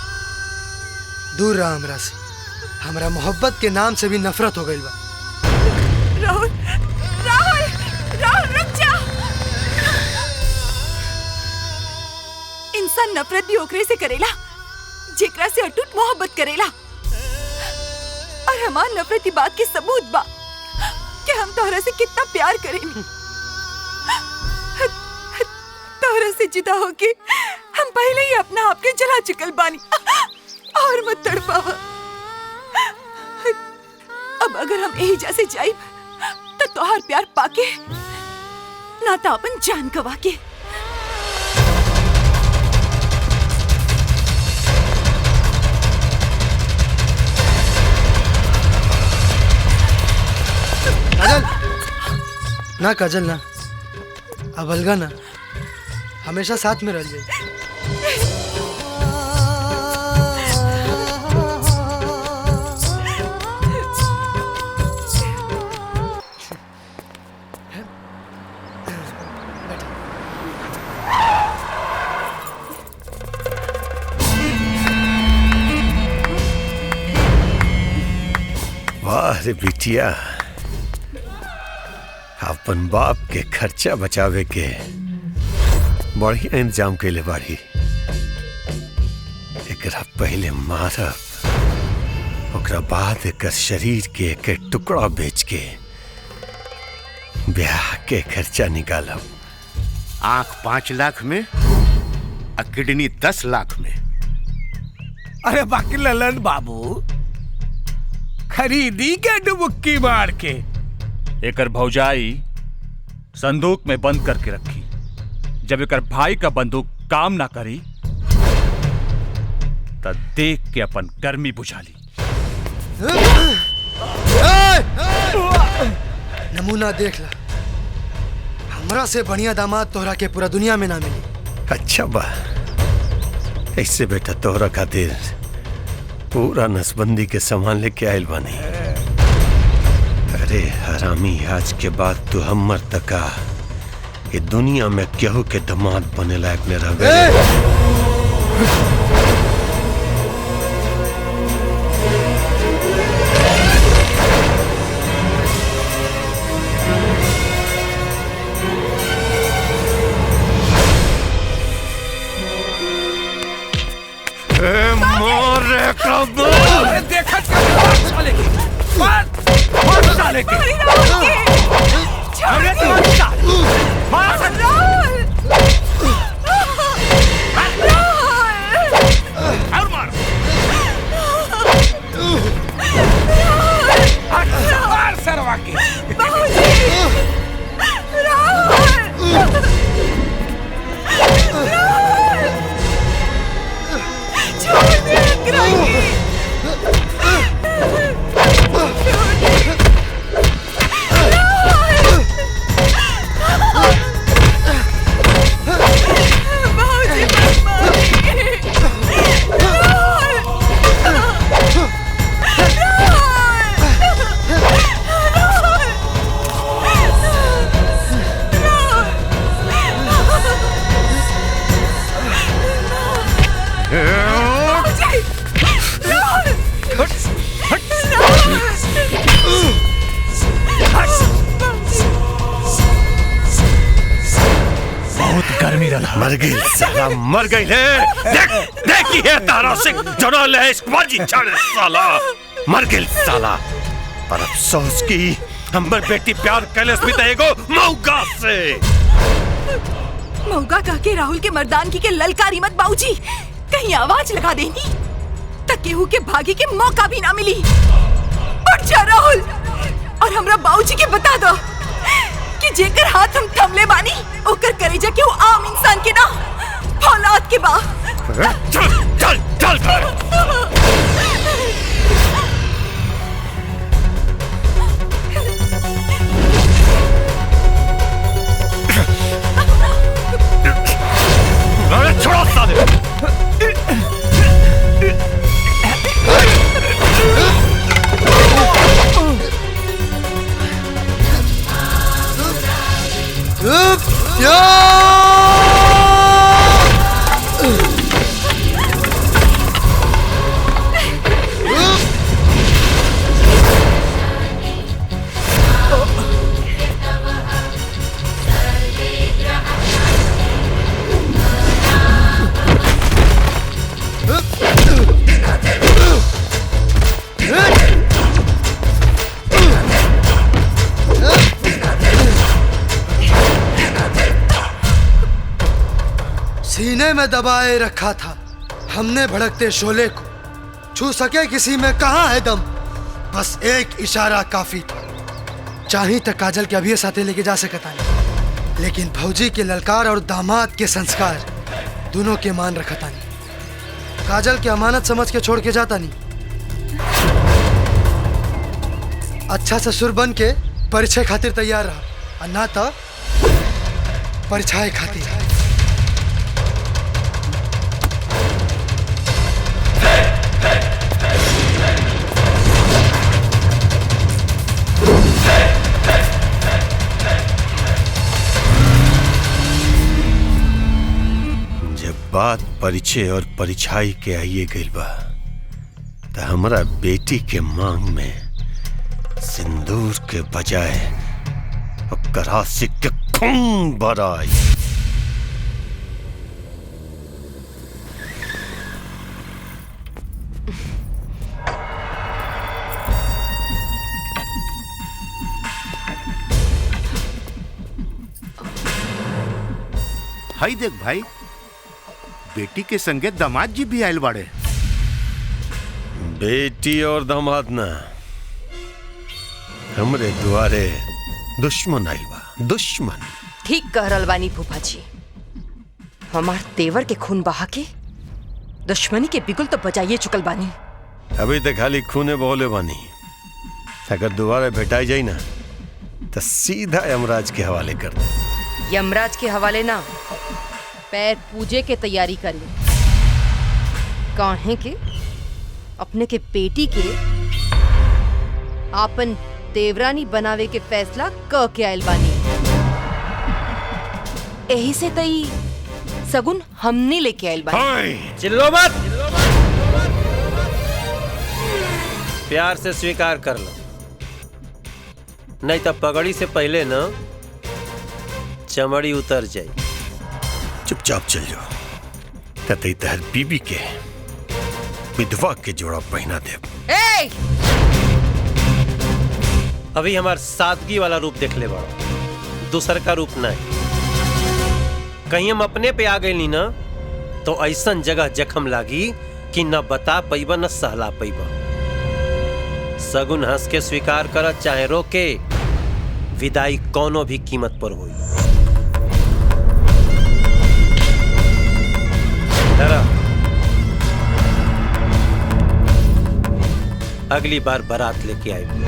Speaker 7: दूर रहा हमरा से, हमरा मोहब्बत के नाम से भी नफरत हो गई बा।
Speaker 4: राहुल, राहुल, राहुल रुक जा। इंसान नफरत भी ओकरे से करेला जेकरा से अटूट मोहब्बत करेला, और हमार नफरत की बात के सबूत बा कि हम तोहरा से कितना प्यार करेनी। तोहरा से जुदा होके हम पहले ही अपना आप के जला चुकल बानी, और मत तड़पावा। अब अगर हम यही जैसे जाए तो तोहार प्यार पाके ना तो अपन जान गवा के।
Speaker 7: काजल ना, काजल ना, अब अलगा ना, हमेशा साथ में रह जाए।
Speaker 23: वाह रे बिटिया, अपन बाप के खर्चा बचावे के बढ़िया इंतजाम कैले बाड़ी। एकरा पहले मारब, ओकरा बाद एकर शरीर के एक टुकड़ा बेच के ब्याह के खर्चा निकालब।
Speaker 20: आंख 5 लाख में और किडनी 10 लाख में।
Speaker 1: अरे बाकी ललन बाबू खरीदी के डुबुक्की मार के
Speaker 6: एकर भौजाई संदूक में बंद करके रखी। जब एकर भाई का बंदूक काम ना करी तब देख के अपन गर्मी बुझा ली।
Speaker 7: नमूना देख ला, हमरा से बढ़िया दामाद तोहरा के पूरा दुनिया में ना मिली।
Speaker 23: अच्छा बा, ऐसे बेटा तोहरा खातिर पूरा नसबंदी के सामान लेके आयल बानी। अरे हरामी, आज के बाद तू हमर तका ये दुनिया में केहू के दामाद बने लायक न रह। मर गई है। देखी है तारा सिंह जनरल है इसकी चढ़ साला मर गई साला। पर अफसोस की हमर बेटी प्यार कैलस भी तहेगो मौका से।
Speaker 4: मौका कह के राहुल के मर्दानगी के ललकारी मत बाबूजी, कहीं आवाज लगा देनी तक केहू के भागे के मौका भी ना मिली। उठ जा राहुल और हमरा बाबूजी के बता दो कि जेकर हाथ हम थमले बानी ओकर करेजा के आम इंसान के ना औलाद के बा।
Speaker 23: चल चल चल अरे छोड़ो साले।
Speaker 7: सीने में दबाए रखा था हमने भड़कते शोले को, छू सके किसी में कहाँ है दम, बस एक इशारा काफी था। चाही तक काजल के अभी साथे लेके जा सकता नहीं, लेकिन भौजी के ललकार और दामाद के संस्कार दोनों के मान रखता नहीं। काजल की अमानत समझ के छोड़ के जाता नहीं। अच्छा ससुर बन के परिचय खातिर तैयार रहा, और ना तो परिचय खातिर।
Speaker 23: बात परिचय और परिछाई के आइए गइल बा तो हमरा बेटी के मांग में सिंदूर के बजाय ओकरा से के खून बराई।
Speaker 20: हाई देख भाई, बेटी के संगे दामाद जी भी आयल बाड़े।
Speaker 23: बेटी और दामाद ना, हमरे दुआरे दुश्मन आइल बा, दुश्मन।
Speaker 14: ठीक कह रहल बानी फूफा जी, हमार तेवर के खून बहा के दुश्मनी के बिगुल तो बजाइए चुकल बानी।
Speaker 23: अभी तक खाली खूने बहोले बानी, अगर दोबारा भेटाई जाई ना तो सीधा यमराज के हवाले कर दे।
Speaker 14: यमराज के हवाले ना, पैर पूजे के तैयारी करी। काहे के अपने के बेटी के आपन देवरानी बनावे के फैसला क के आयल बानी। यही से तई सगुन हमने लेके आयल बानी।
Speaker 13: चिल्लो मत, प्यार से स्वीकार कर लो, नहीं तो पगड़ी से पहले ना चमड़ी उतर जाए।
Speaker 23: चुपचाप चल जाओ, कतई तहर बीबी के विधवा के जोड़ा पहना दे।
Speaker 13: अभी हमार सादगी वाला रूप देख ले बड़ो, दूसर का रूप नहीं। कहीं हम अपने पे आ गए नी ना तो ऐसन जगह जख्म लागी कि न बता पैबा न सहला पैबा। सगुन हंस के स्वीकार कर, चाहे रोके, विदाई कोनो भी कीमत पर हुई। अगली बार बारात लेके आएगी।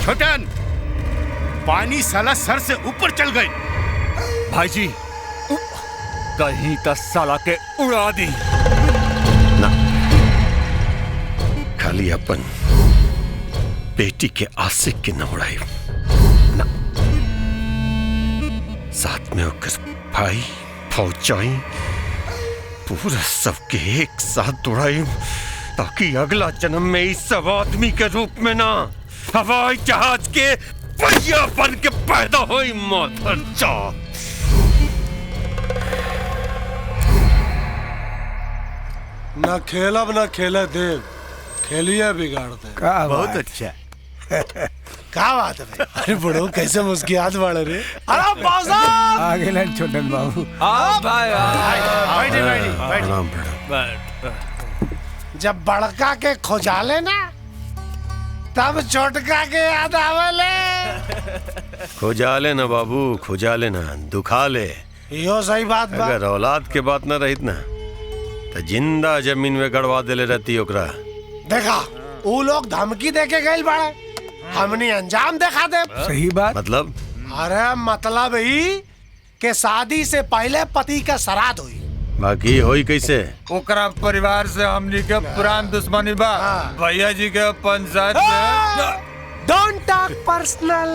Speaker 20: छोटन, पानी साला सर से ऊपर चल गई।
Speaker 6: भाई जी, कहीं का साला के उड़ा दी
Speaker 23: ना, खाली अपन बेटी के आशिक के न उड़ाई ना, साथ में होकर भाई फौजाई पूरा सबके एक साथ उड़ाई, ताकि अगला जन्म में इस सब आदमी के रूप में ना हवाई जहाज के पहिया बन के पैदा हुई मदर जात।
Speaker 8: ना खेलब ना खेले देव, खेलिए बिगाड़ दे।
Speaker 23: बहुत अच्छा।
Speaker 8: क्या बात है भाई? अरे बड़ो कैसे मुस्कियात बाड़े रे। अरे बाबा
Speaker 10: आ गए ना छोटन बाबू।
Speaker 8: जब बड़का के खोजाले ना तब छोटका के याद आवेले।
Speaker 23: खोजा ले ना बाबू, खोजा ले ना, दुखा ले।
Speaker 8: यो सही बात बा।
Speaker 23: अगर औलाद के बात ना रहित ना तो जिंदा जमीन में गड़वा देले रहती ओकरा।
Speaker 8: देखा वो लोग धमकी देके गए बाड़े, हमने अंजाम देखा दे।
Speaker 10: सही बात।
Speaker 23: मतलब?
Speaker 8: अरे मतलब ही कि शादी से पहले पति का श्राद्ध हुई।
Speaker 23: बाकी होई कैसे?
Speaker 6: ओकरा परिवार से हमनी के पुरान दुश्मनी बा। भैया जी के पंचायत में।
Speaker 8: Don't talk personal.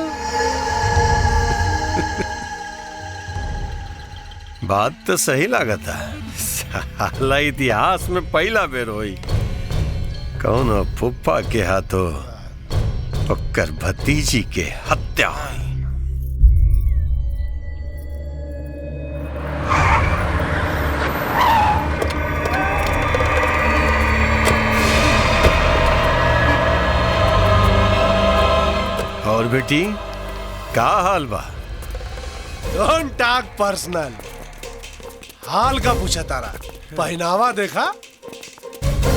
Speaker 23: बात तो सही लागता, साला इतिहास में पहला बेर होई कौन फुप्पा के हाथों ओकर भतीजी के हत्या हुई। और बेटी का हाल बा?
Speaker 8: Don't talk personal. हाल का पूछा तारा, पहनावा देखा,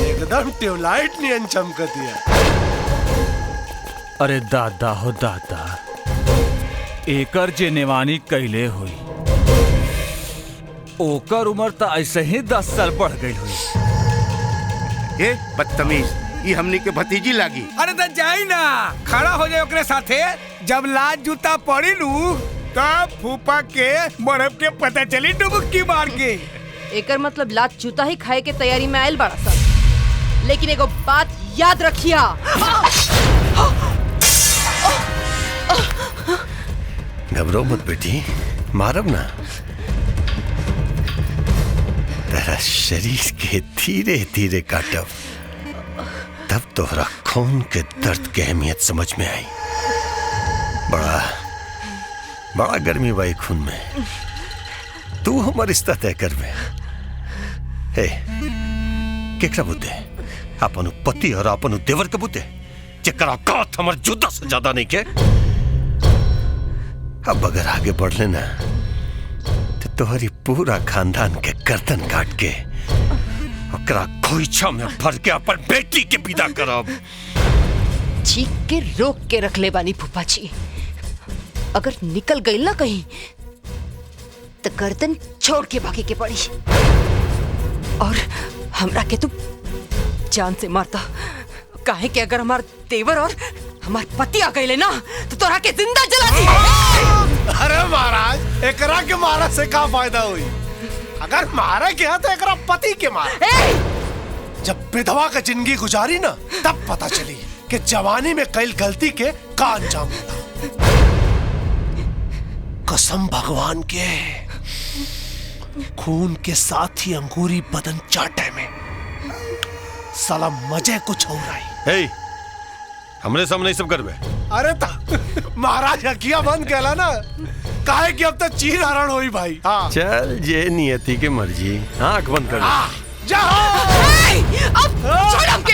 Speaker 8: एकदम ट्यूबलाइट नियन चमकती है।
Speaker 6: अरे दादा हो दादा, एकर जे नेवानी कैले हुई ओकर उम्र तो ऐसे ही 10 साल बढ़ गई हुई।
Speaker 20: ए बदतमीज, ये हमनी के भतीजी लागी।
Speaker 1: अरे तो जाई ना, खड़ा हो जाए ओकरे साथे। जब लाज जूता पड़ी लू तब फूफा के बर्फ के पता चली डुबकी मार के।
Speaker 14: एकर मतलब लात जूता ही खाए के तैयारी में आयल बड़ा सा। लेकिन एगो बात याद रखिया,
Speaker 23: घबरो मत बेटी, मारब ना। तेरा शरीर के धीरे धीरे काटब, तब तोहरा खून के दर्द के अहमियत समझ में आई। बड़ा बड़ा गर्मी बाई खून में। तू हमार रिश्ता तय कर में। हे केकरा बुते? अपन पति और अपन देवर के बुते, जेकर औकात हमर जुदा से ज्यादा नहीं के। अब अगर आगे बढ़ लेना तो तुम्हारी पूरा खानदान के गर्दन काट के ओकरा खोइछा में भर के अपन बेटी के विदा करब।
Speaker 14: चीख के रोक के रख ले बानी फूफा जी, अगर निकल गई ना कहीं तो गर्दन छोड़ के भागे के पड़ी। और हमरा के तू जान से मारता काहे कि अगर हमार देवर और हमार पति आ गए ना तो तोरा के जिंदा जला दी।
Speaker 8: अरे महाराज, एकरा के मारा से का फायदा हुई? अगर मारा के तो एकरा पति के मारा। जब विधवा का जिंदगी गुजारी ना तब पता चली कि जवानी में कई गलती के का अंजाम होला। कसम भगवान के, खून के साथ ही अंगूरी बदन चाटे में साला मजे कुछ हो रहा है।
Speaker 23: हमरे सामने सब करबे।
Speaker 8: अरे महाराज हकिया बंद कहला ना, काहे कि अब तक चीर हरण हुई भाई। हाँ
Speaker 23: चल जे नियति के मर्जी, आंख बंद कर
Speaker 14: अब छोड़ हमके।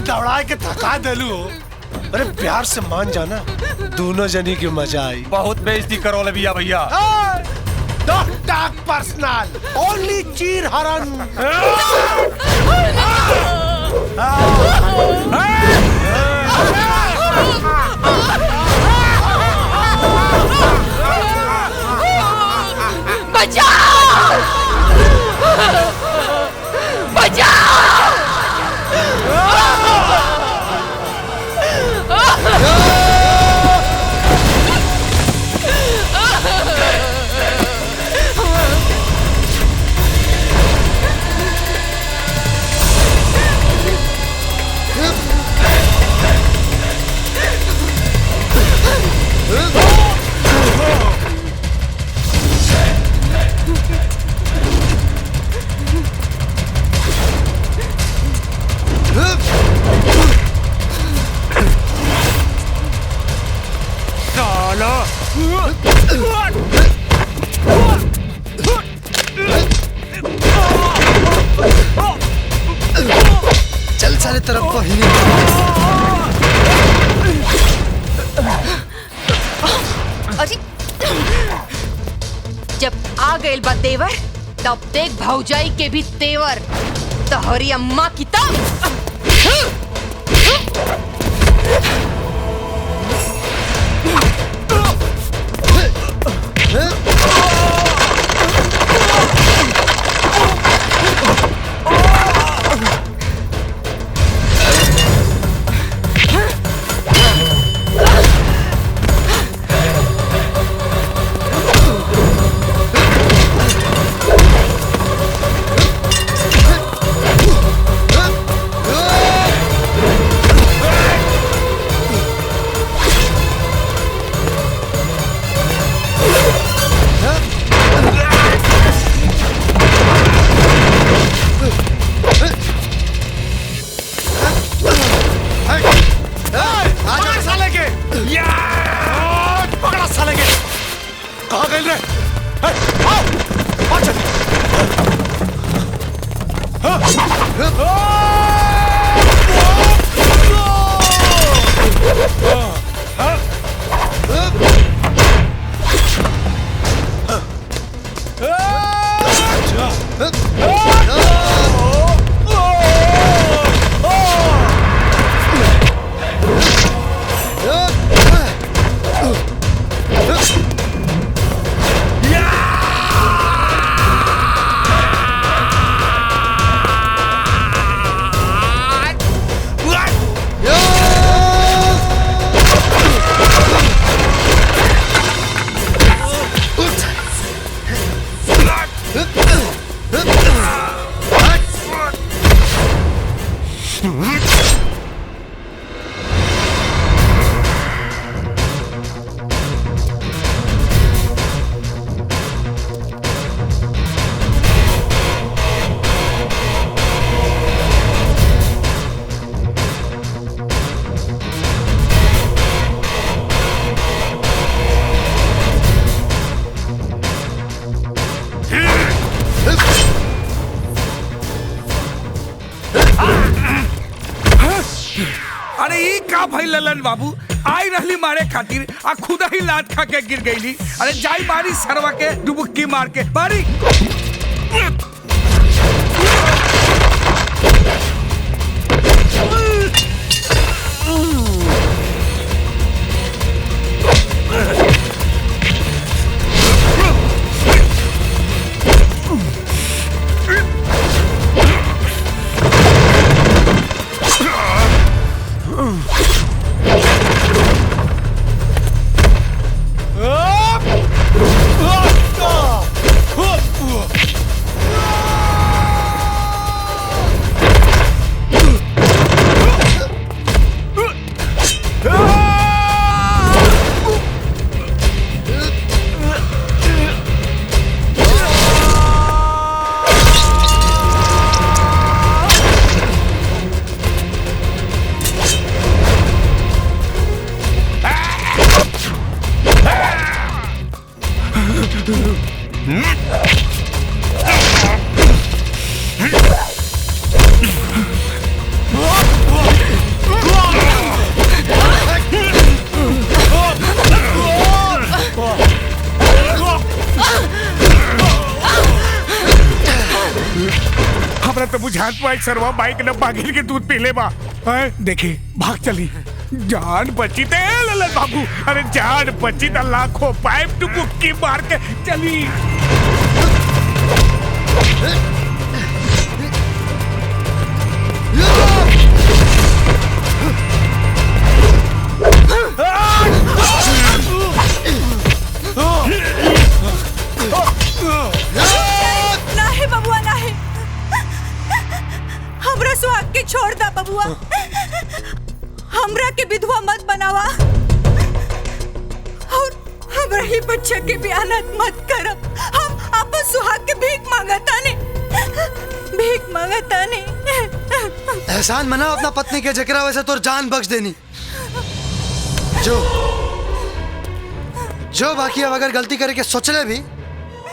Speaker 8: दौड़ा के थका देलू हो। अरे प्यार से मान जाना, दोनों जनी की मजा आई।
Speaker 6: बहुत बेइज्जती करो भैया भैया।
Speaker 8: Don't talk personal, only चीर हरण।
Speaker 14: बचाओ! बचाओ!
Speaker 7: चल सारे तरफ पहली।
Speaker 14: अजी जब आ गए बा देवर तब देख भौजाई के भी तेवर। तोहरी अम्मा की तब
Speaker 1: का भाई ललन बाबू आई रहली मारे खातिर आ खुदा ही लात खा के गिर गईली। अरे जाई मारी सरवा के डुबुक्की मार के मारी। हमरा तो बुझात पाई सरवा बाइक न बागिल के दूध पी ले बा। देखे भाग चली जान बची ते ललन बाबू। अरे जान बची त लाखों पाइप डुबुक्की मार के चली।
Speaker 5: नाही बबुआ नाही, हमरा सुहाग के छोड़ दा बबुआ। हमरा के विधवा मत बनावा और हमरा ही बच्चा के बयानत मत करब। हम आपन सुहाग के भीख मांगता ने, भीख मांगता ने।
Speaker 7: एहसान मना अपना पत्नी के जकरा वैसे तोर जान बख्श देनी। जो बाकी अब अगर गलती करे के सोचले भी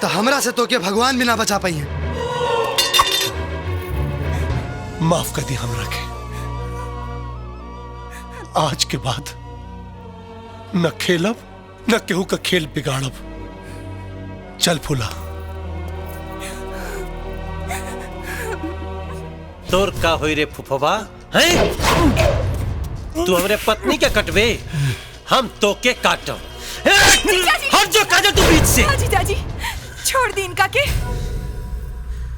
Speaker 7: तो हमरा से तो के भगवान भी ना बचा पाई है।
Speaker 8: माफ कर दी हमरा के। आज के बाद न खेलब न केहू का खेल बिगाड़ब। चल फूला।
Speaker 13: तोर का होई रे फुफवा हैं? तू हमरे पत्नी के कटबे, हम तो के काटब।
Speaker 4: हट
Speaker 13: जो काजल तू बीच से।
Speaker 4: जीजाजी छोड़ दी इनका के।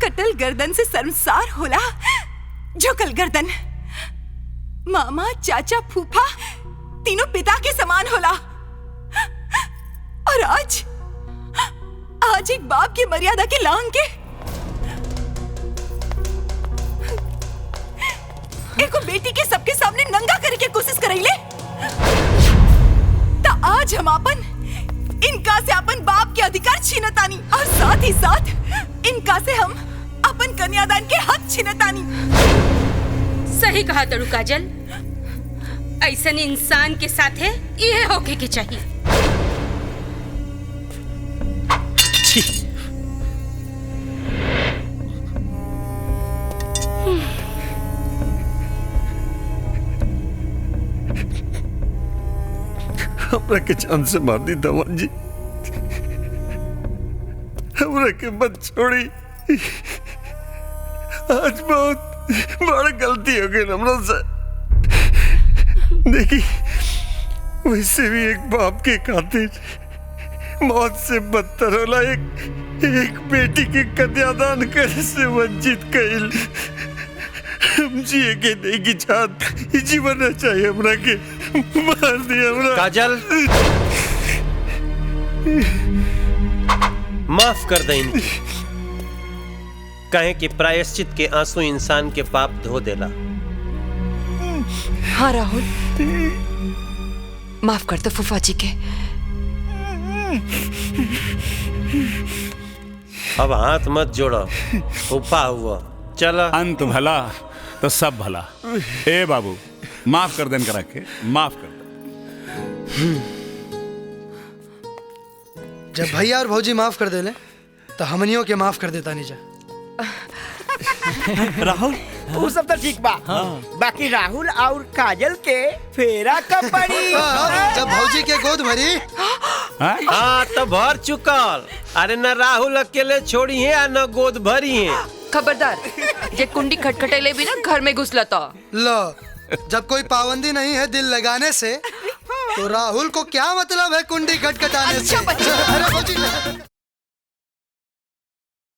Speaker 4: कटल गर्दन से शर्मसार होला, झुकल गर्दन। मामा चाचा फूफा तीनों पिता के समान होला। और आज एक बाप की मर्यादा की लांग के एको बेटी के सबके सामने नंगा करे के कोशिश करैले। ता आज हम अपन इनका से अपन बाप के अधिकार छीनतानी और साथ ही साथ इनका से हम अपन कन्यादान के हक छीनतानी।
Speaker 11: सही कहा तड़ू काजल, ऐसन इंसान के साथ है ये होके के चाहिए।
Speaker 23: हमरा के जान से मार दी दवन जी। हमरा के मत छोड़ी। आज बहुत बड़ा गलती हो गई हमरा से। देखी वैसे भी एक बाप के खातिर मौत से बदतर होला एक बेटी के कन्यादान करे से वंचित कइल। हम जिए के नहीं की चाहत जीवन चाहिए हमरा के। मार दिया हमरा।
Speaker 13: काजल माफ कर दे इनकी। कहे कि प्रायश्चित के आंसू इंसान के पाप धो देला।
Speaker 14: हाँ राहुल, माफ कर दो फूफा जी के।
Speaker 13: अब हाथ मत जोड़ो, फूफा हुआ। चला।
Speaker 3: अंत भला तो सब भला। ए बाबू माफ कर देन करा के, माफ कर दे।
Speaker 7: जब भैया और भौजी माफ कर देले तो हमनियों के माफ कर देता नहीं जा।
Speaker 16: राहुल
Speaker 15: वो सब तो ठीक बा। बाकी राहुल और काजल के फेरा कब पड़ी?
Speaker 7: जब भौजी के गोद भरी।
Speaker 13: हाँ तो भर चुकल। अरे न राहुल अकेले छोड़ी है और न गोद भरी है।
Speaker 14: खबरदार, जे कुंडी खटखटेले भी ना घर में घुसला तो।
Speaker 7: लो, जब कोई पाबंदी नहीं है दिल लगाने से, तो राहुल को क्या मतलब है कुंडी खटखटाने से? अरे भौजी